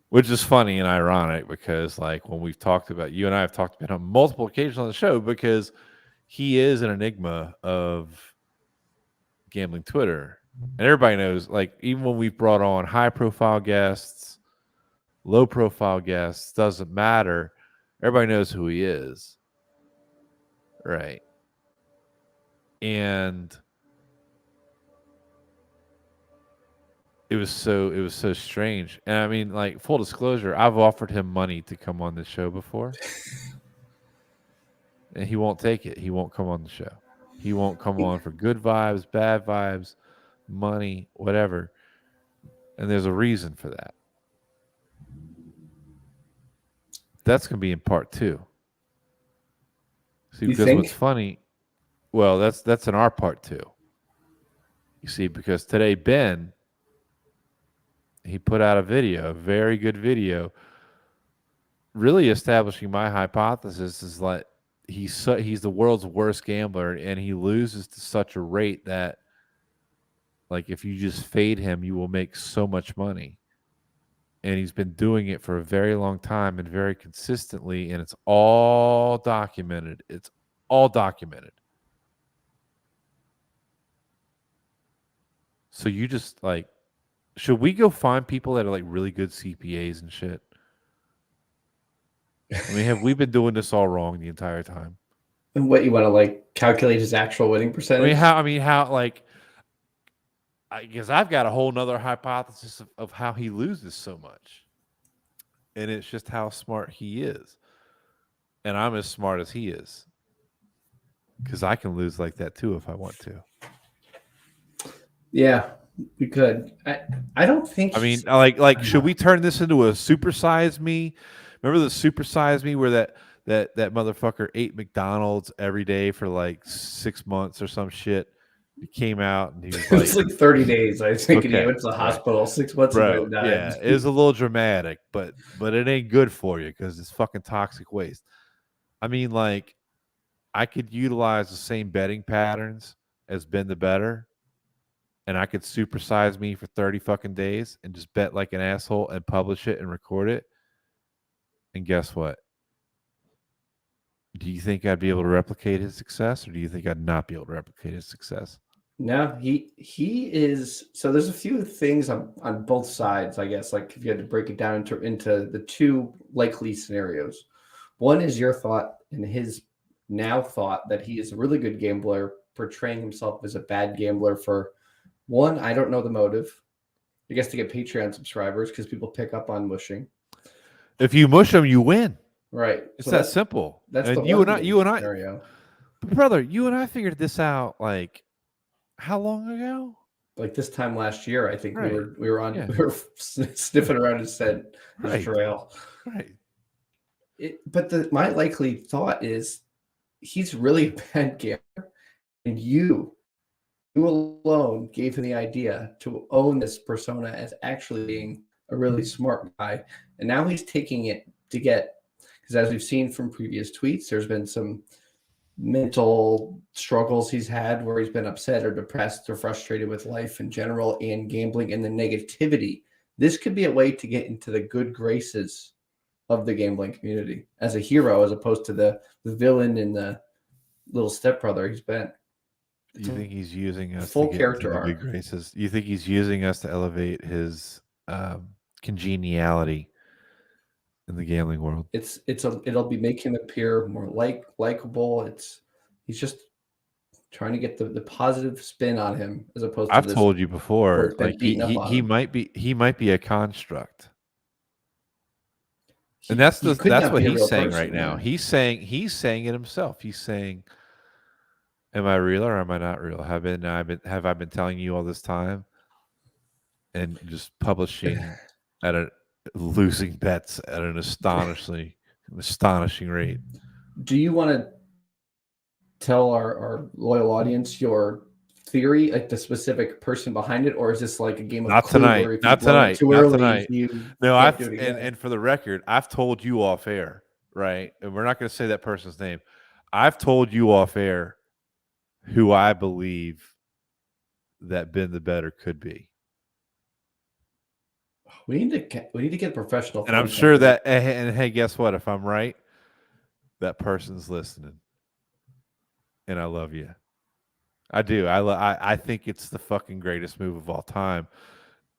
which is funny and ironic because, like, when we've talked about, you and I have talked about him on multiple occasions on the show, because he is an enigma of gambling Twitter. And everybody knows, like, even when we've brought on high profile guests, low profile guests, doesn't matter. Everybody knows who he is. Right. And it was so strange. And I mean, like, full disclosure, I've offered him money to come on this show before. And he won't take it. He won't come on the show. He won't come on for good vibes, bad vibes, money, whatever. And there's a reason for that. That's going to be in part 2. See, You because think? what's funny, well, that's in our part 2. You see, because today Ben, he put out a video, a very good video, really establishing my hypothesis is like he's the world's worst gambler, and he loses to such a rate that, like, if you just fade him, you will make so much money. And he's been doing it for a very long time and very consistently, and it's all documented. It's all documented. So you just, like, should we go find people that are, like, really good CPAs and shit? I mean, have we been doing this all wrong the entire time? And what, you want to, like, calculate his actual winning percentage? I mean, how, like, because I've got a whole nother hypothesis of how he loses so much. And it's just how smart he is. And I'm as smart as he is. Because I can lose like that too if I want to. Yeah, we could. I don't think. I mean, like, should we turn this into a supersize me? Remember the supersize me where that motherfucker ate McDonald's every day for like 6 months or some shit? He came out and he was it like, was like 30 days. I think okay, he went to the hospital. 6 months ago, he died. Yeah, it was a little dramatic, but it ain't good for you because it's fucking toxic waste. I mean, like, I could utilize the same betting patterns as Ben the Better, and I could supersize me for 30 fucking days and just bet like an asshole and publish it and record it. And guess what? Do you think I'd be able to replicate his success, or do you think I'd not be able to replicate his success? No, he is. So there's a few things on both sides, I guess. Like, if you had to break it down into the two likely scenarios. One is your thought and his now thought that he is a really good gambler, portraying himself as a bad gambler for one. I don't know the motive. I guess to get Patreon subscribers, because people pick up on mushing. If you mush them, you win. Right. It's that simple. That's and the you and I, scenario. brother, you and I figured this out like how long ago? Like this time last year, I think Right. we were sniffing around his trail. Right. But my likely thought is he's really a bad gambler, and you alone gave him the idea to own this persona as actually being a really smart guy, and now he's taking it to get, because as we've seen from previous tweets, there's been some mental struggles he's had where he's been upset or depressed or frustrated with life in general and gambling and the negativity. This could be a way to get into the good graces of the gambling community as a hero, as opposed to the villain and the little stepbrother he's been. You think he's using us full to get character into the arc. good graces? You think he's using us to elevate his congeniality in the gambling world? It'll be make him appear more likable. He's just trying to get the positive spin on him, as opposed to I've told you before, like he might be a construct. And that's what he's saying right now. He's saying it himself. He's saying, am I real or am I not real? Have I been telling you all this time and just publishing losing bets at an astonishing rate? Do you want to tell our loyal audience your theory, like the specific person behind it, or is this like a game of not Clue tonight? where if not you blow tonight. too not early, tonight. No, and for the record, I've told you off air, right? And we're not going to say that person's name. I've told you off air who I believe that Ben the Better could be. We need to get professional. And I'm phone sure company. that, and hey, guess what? If I'm right, that person's listening, and I love you. I do. I think it's the fucking greatest move of all time.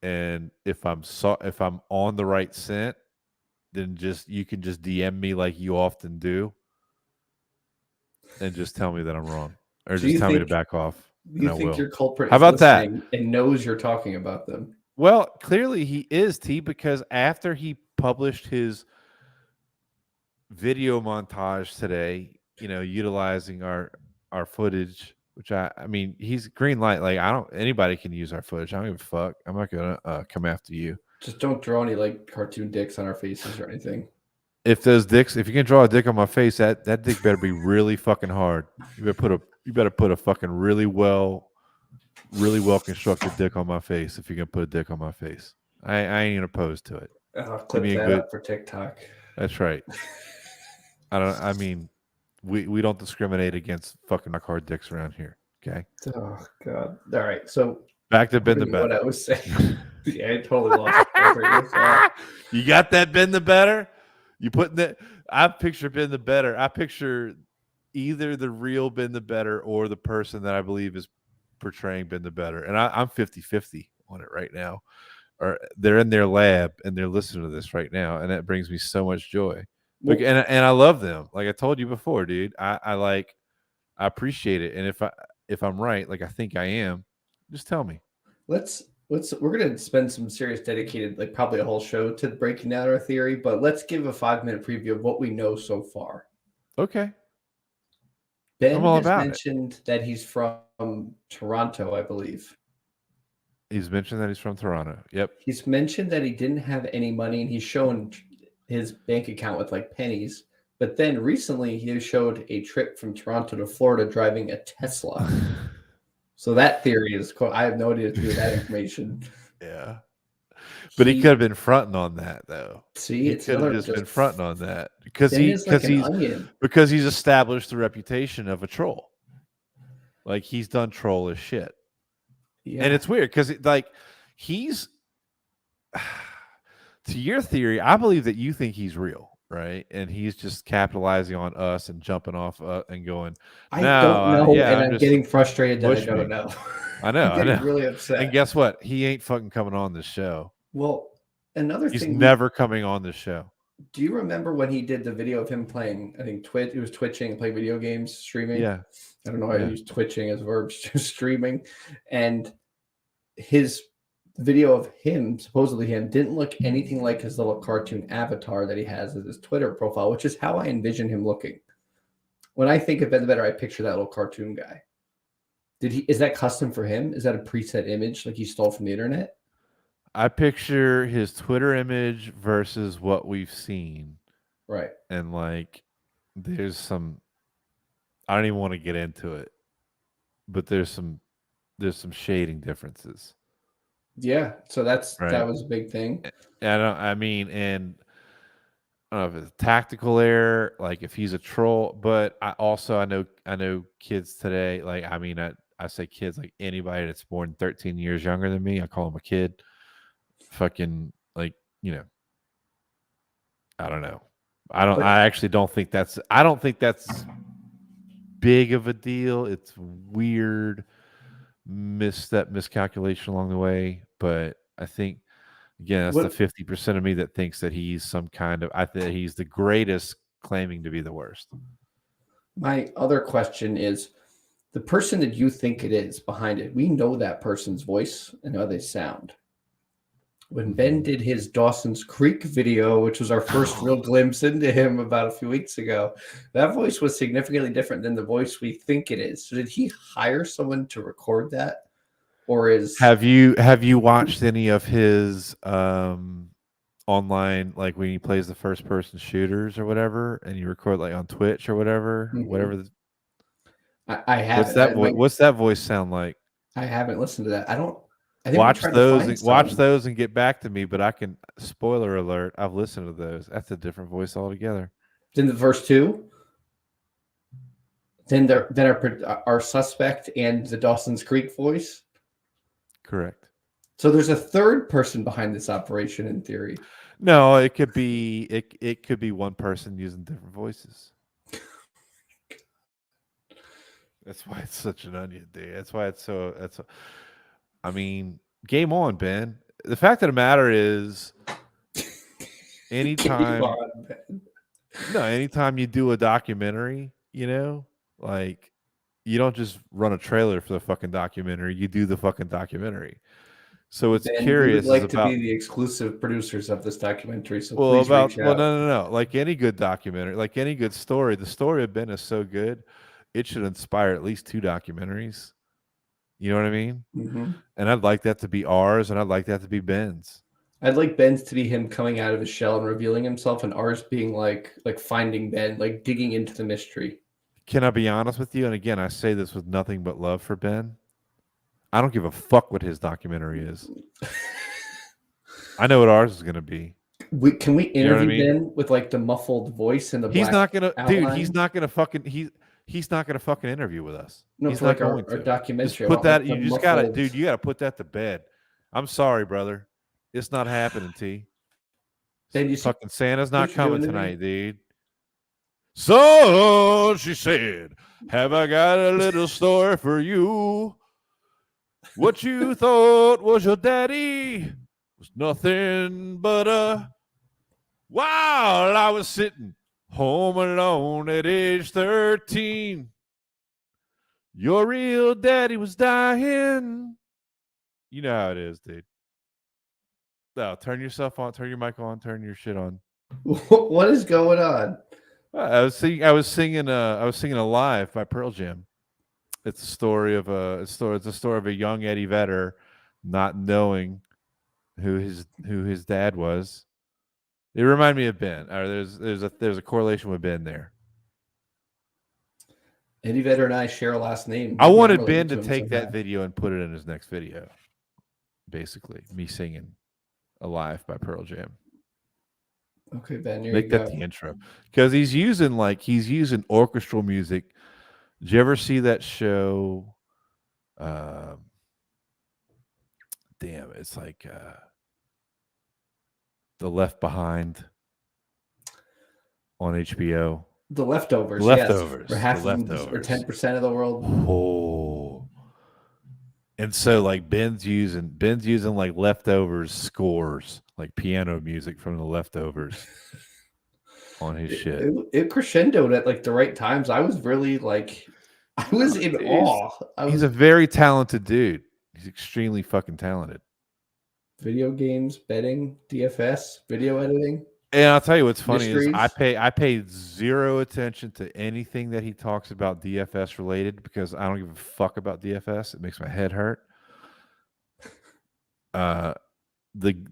And if I'm on the right scent, then you can just DM me like you often do, and just tell me that I'm wrong, or Do just you tell me to think back off, and I will. your culprit How is about that? listening and knows you're talking about them? Well, clearly he is, T, because after he published his video montage today, utilizing our footage, which I mean, he's green light. Like, anybody can use our footage. I don't give a fuck. I'm not gonna come after you. Just don't draw any like cartoon dicks on our faces or anything. If you can draw a dick on my face, that dick better be really fucking hard. You better put a fucking really well constructed dick on my face if you're gonna put a dick on my face. I ain't opposed to it. I'll Give clip me a that good. up for TikTok. That's right. I mean, we don't discriminate against fucking rock hard dicks around here. Okay. Oh God! All right, so Back to Ben the what I Better. was saying. Yeah, I totally lost my train of thought. You got that, Ben the Better? You putting that? I picture Ben the Better. I picture either the real Ben the Better or the person that I believe is portraying Ben the Better. And I'm 50-50 on it right now. Or they're in their lab and they're listening to this right now. And that brings me so much joy. Well, And I love them. Like I told you before, dude. I appreciate it. And if I'm right, like I think I am, just tell me. we're gonna spend some serious dedicated, like probably a whole show to breaking down our theory, but let's give a 5-minute preview of what we know so far. Okay. Ben I'm all has about it. mentioned that he's from Toronto, I believe. He's mentioned that he's from Toronto. Yep. He's mentioned that he didn't have any money, and he's shown his bank account with like pennies. But then recently, he showed a trip from Toronto to Florida driving a Tesla. So that theory is cool. I have no idea to do with that information. Yeah. But he could have been fronting on that though. See, He it's could have another just been fronting on that because Ben is like an onion. because he's established the reputation of a troll. Like he's done trollish shit. Yeah. And it's weird because like he's to your theory, I believe that you think he's real, right? And he's just capitalizing on us and jumping off and going, I no, don't know, yeah, and I'm getting frustrated that I push me. don't know. I know, I'm getting really upset. And guess what? He ain't fucking coming on this show. Well, another He's thing. never coming on this show. Do you remember when he did the video of him playing? I think he was twitching and playing video games, streaming. Yeah. I don't know why I use twitching as verb, streaming. And his video of him, supposedly him, didn't look anything like his little cartoon avatar that he has as his Twitter profile, which is how I envision him looking. When I think of Ben the Better, I picture that little cartoon guy. Is that custom for him? Is that a preset image like he stole from the internet? I picture his Twitter image versus what we've seen. Right. And like there's some I don't even want to get into it, but there's some shading differences. Yeah. So that right. was a big thing. And I don't know if it's a tactical error, like if he's a troll, but I know kids today, like I mean I say kids, like anybody that's born 13 years younger than me, I call them a kid. Fucking like, I don't know. I actually don't think that's big of a deal. It's weird miscalculation along the way, but I think again that's the 50% of me that thinks that he's some kind of that he's the greatest claiming to be the worst. My other question is the person that you think it is behind it. We know that person's voice and how they sound. When Ben did his Dawson's Creek video, which was our first real glimpse into him about a few weeks ago, that voice was significantly different than the voice we think it is. So did he hire someone to record that? Or have you watched any of his online, like when he plays the first person shooters or whatever, and you record like on Twitch or whatever, whatever? I haven't. What's that voice sound like? I haven't listened to that. I think watch those and get back to me. But I can, spoiler alert, I've listened to those. That's a different voice altogether. Then the first two. Then our suspect and the Dawson's Creek voice. Correct. So there's a third person behind this operation in theory. No, it could be it could be one person using different voices. That's why it's such an onion, dude. That's why it's so. I mean, game on, Ben. The fact of the matter is, anytime anytime you do a documentary, like you don't just run a trailer for the fucking documentary. You do the fucking documentary. So it's Ben, we would curious is like to about be the exclusive producers of this documentary, so please reach out. no. Like any good documentary, like any good story, the story of Ben is so good, it should inspire at least 2 documentaries. You know what I mean? Mm-hmm. And I'd like that to be ours, and I'd like that to be Ben's. I'd like Ben's to be him coming out of his shell and revealing himself, and ours being like finding Ben, like digging into the mystery. Can I be honest with you? And again, I say this with nothing but love for Ben. I don't give a fuck what his documentary is. I know what ours is going to be. Can we interview You know what I mean? Ben with like the muffled voice and the He's black not gonna, outline? dude. He's not gonna fucking he's not gonna fucking interview with us. No, He's for not like going our to. documentary. Just I put want, that. like, the You just gotta, muffled- dude. You gotta put that to bed. I'm sorry, brother. It's not happening, T. Ben, you see Fucking Santa's what not you're coming doing to me? tonight, dude. So she said, "Have I got a little story for you? What you thought was your daddy was nothing but a while I was sitting home alone at age 13. Your real daddy was dying." You know how it is, dude. No, turn yourself on, turn your mic on, turn your shit on. What is going on? I was singing Alive by Pearl Jam. It's a story of it's a story of a young Eddie Vedder not knowing who his dad was. It reminded me of Ben. Or there's a correlation with Ben there. Eddie Vedder and I share a last name. I Maybe I'm wanted related Ben to him take that somehow. video and put it in his next video. Basically, me singing Alive by Pearl Jam. Okay, Ben, here Make you that go. the intro. Because he's using orchestral music. Did you ever see that show? Damn, it's like The Left Behind on HBO. The Leftovers. The Leftovers. Yes, where half The of them or Leftovers. 10% of the world. Oh. And so like Ben's using like Leftovers scores, like piano music from The Leftovers on his shit. It crescendoed at like the right times. I was really like, I was in awe. He's a very talented dude. He's extremely fucking talented. Video games, betting, DFS, video editing. And I'll tell you what's funny Mysteries. is I paid zero attention to anything that he talks about DFS related because I don't give a fuck about DFS. It makes my head hurt. The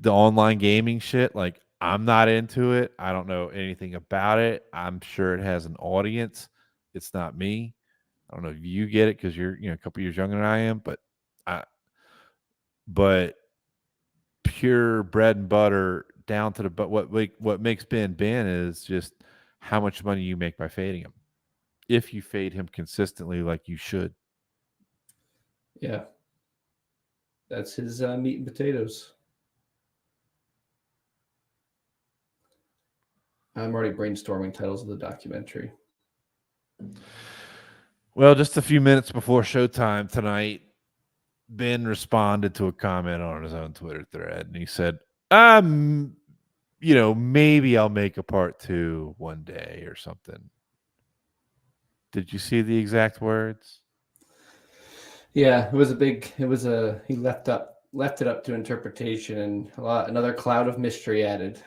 online gaming shit, like I'm not into it. I don't know anything about it. I'm sure it has an audience. It's not me. I don't know if you get it because you're a couple years younger than I am, but pure bread and butter down to the but what makes Ben is just how much money you make by fading him. If you fade him consistently like you should. Yeah. That's his meat and potatoes. I'm already brainstorming titles of the documentary. Well, just a few minutes before showtime tonight, Ben responded to a comment on his own Twitter thread, and he said, maybe I'll make a part 2 one day or something. Did you see the exact words? Yeah, he left it up to interpretation and another cloud of mystery added.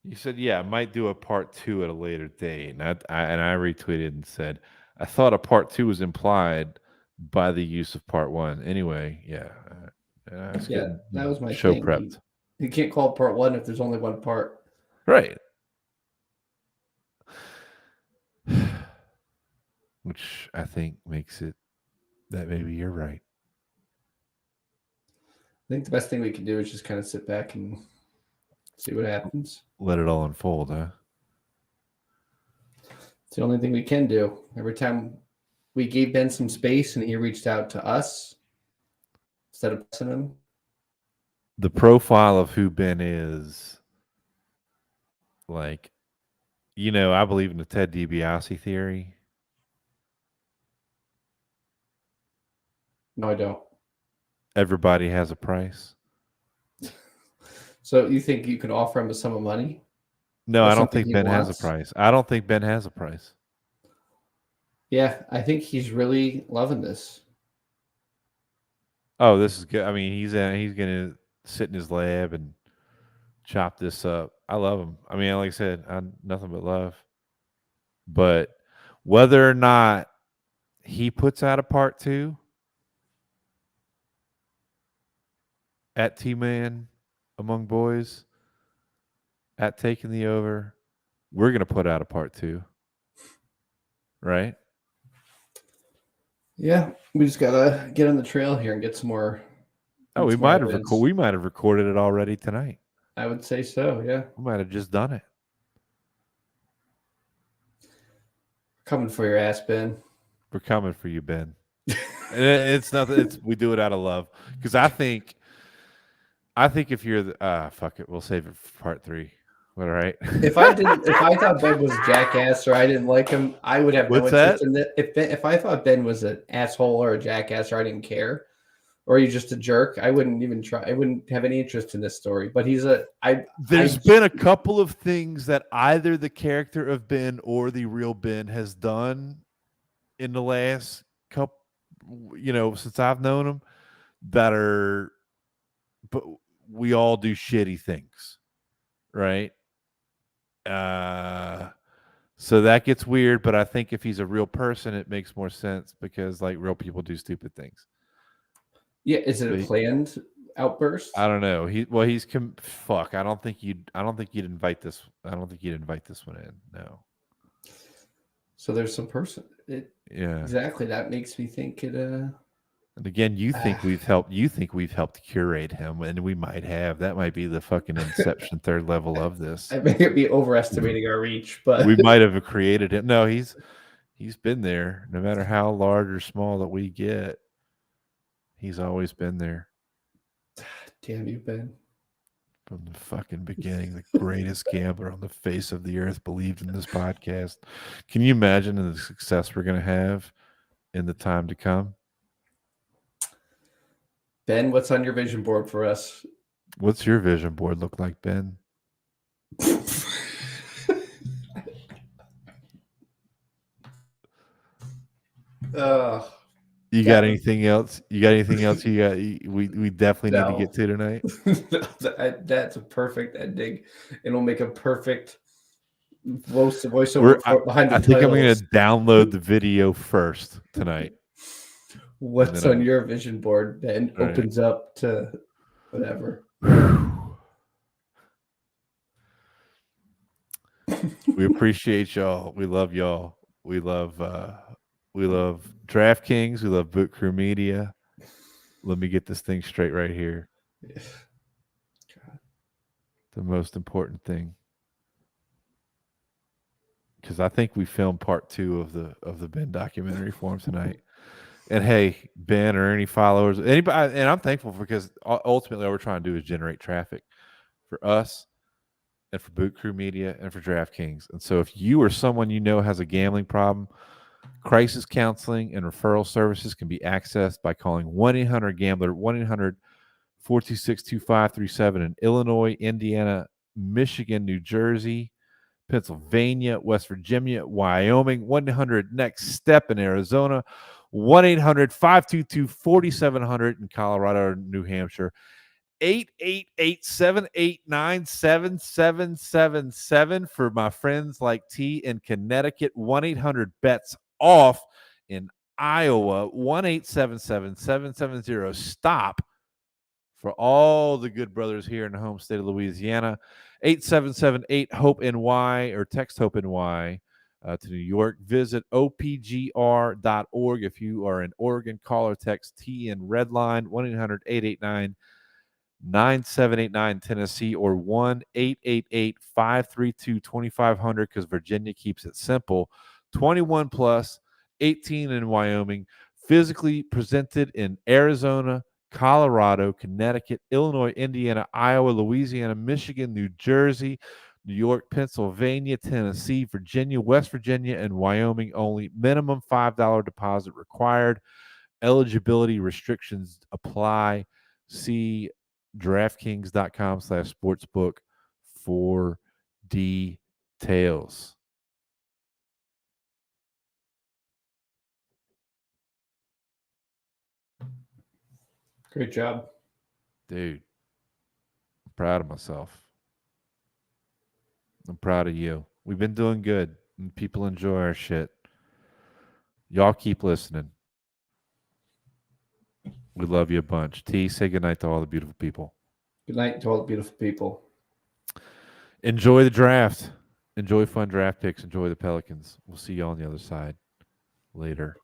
You said, yeah, I might do a part 2 at a later date. And I retweeted and said, I thought a part 2 was implied by the use of part 1. Anyway, yeah. That was my show thing. prepped. You can't call it part 1 if there's only one part. Right. Which I think makes it that maybe you're right. I think the best thing we can do is just kind of sit back and see what happens. Let it all unfold, huh? It's the only thing we can do. Every time we gave Ben some space, and he reached out to us instead of pressing him. The profile of who Ben is, like, I believe in the Ted DiBiase theory. No, I don't. Everybody has a price. So you think you could offer him a sum of money? No, Or I don't something think he Ben has a wants? price. I don't think Ben has a price. Yeah, I think he's really loving this. Oh, this is good. I mean, he's gonna sit in his lab and chop this up. I love him. I mean, like I said, nothing but love. But whether or not he puts out a part 2 at T-Man Among Boys, at Taking the Over, we're going to put out a part 2. Right? Yeah, we just gotta get on the trail here and get some more. Oh, we some more might have evidence. we might have recorded it already tonight. I would say so. Yeah, We might have just done it. coming for your ass, Ben. We're coming for you, Ben. And it's nothing. We do it out of love because I think if you're the fuck it, we'll save it for part 3. All right. If I thought Ben was a jackass or I didn't like him, I would have no What's interest that? in it. If I thought Ben was an asshole or a jackass or I didn't care, or he's just a jerk, I wouldn't even try. I wouldn't have any interest in this story. But There's been a couple of things that either the character of Ben or the real Ben has done in the last couple, since I've known him, that are, but we all do shitty things, right? So that gets weird, but I think if he's a real person, it makes more sense because like real people do stupid things. Yeah, is it a planned outburst? I don't know. Fuck. I don't think you'd invite this. I don't think you'd invite this one in. No. So there's some person. Yeah. Exactly. That makes me think it. And again, you think we've helped curate him, and we might have. That might be the fucking Inception third level of this. I may be overestimating our reach, but we might have created him. No, he's been there. No matter how large or small that we get, he's always been there. Damn you, Ben. From the fucking beginning, the greatest gambler on the face of the earth believed in this podcast. Can you imagine the success we're going to have in the time to come? Ben, what's on your vision board for us? What's your vision board look like, Ben? You got anything else? We definitely need to get to tonight. That's a perfect ending. It'll make a perfect voiceover behind the I think titles. I'm going to download the video first tonight. What's on your vision board? Ben opens up to whatever. We appreciate y'all. We love y'all. We love DraftKings. We love Boot Crew Media. Let me get this thing straight right here. God. The most important thing, because I think we filmed part 2 of the Ben documentary for him tonight. And hey, Ben or any followers, anybody, and I'm thankful because ultimately all we're trying to do is generate traffic for us and for Boot Crew Media and for DraftKings. And so if you or someone you know has a gambling problem, crisis counseling and referral services can be accessed by calling 1-800-GAMBLER, 1-800-426-2537 in Illinois, Indiana, Michigan, New Jersey, Pennsylvania, West Virginia, Wyoming, 1-800-NEXT-STEP in Arizona, 1-800-522-4700 in Colorado or New Hampshire, 888-789-7777 for my friends like T in Connecticut, 1-800-BETS-OFF in Iowa, 1-877-770-STOP for all the good brothers here in the home state of Louisiana, 877-8-HOPE-NY or text HOPE-NY to New York. Visit opgr.org. If you are in Oregon, call or text T in Redline, 1-800-889-9789 Tennessee or 1-888-532-2500 because Virginia keeps it simple. 21 plus, 18 in Wyoming, physically presented in Arizona, Colorado, Connecticut, Illinois, Indiana, Iowa, Louisiana, Michigan, New Jersey, New York, Pennsylvania, Tennessee, Virginia, West Virginia, and Wyoming only. Minimum $5 deposit required. Eligibility restrictions apply. See DraftKings.com/sportsbook for details. Great job. Dude, I'm proud of myself. I'm proud of you. We've been doing good, and people enjoy our shit. Y'all keep listening. We love you a bunch. T, say goodnight to all the beautiful people. Good night to all the beautiful people. Enjoy the draft. Enjoy fun draft picks. Enjoy the Pelicans. We'll see you on the other side. Later.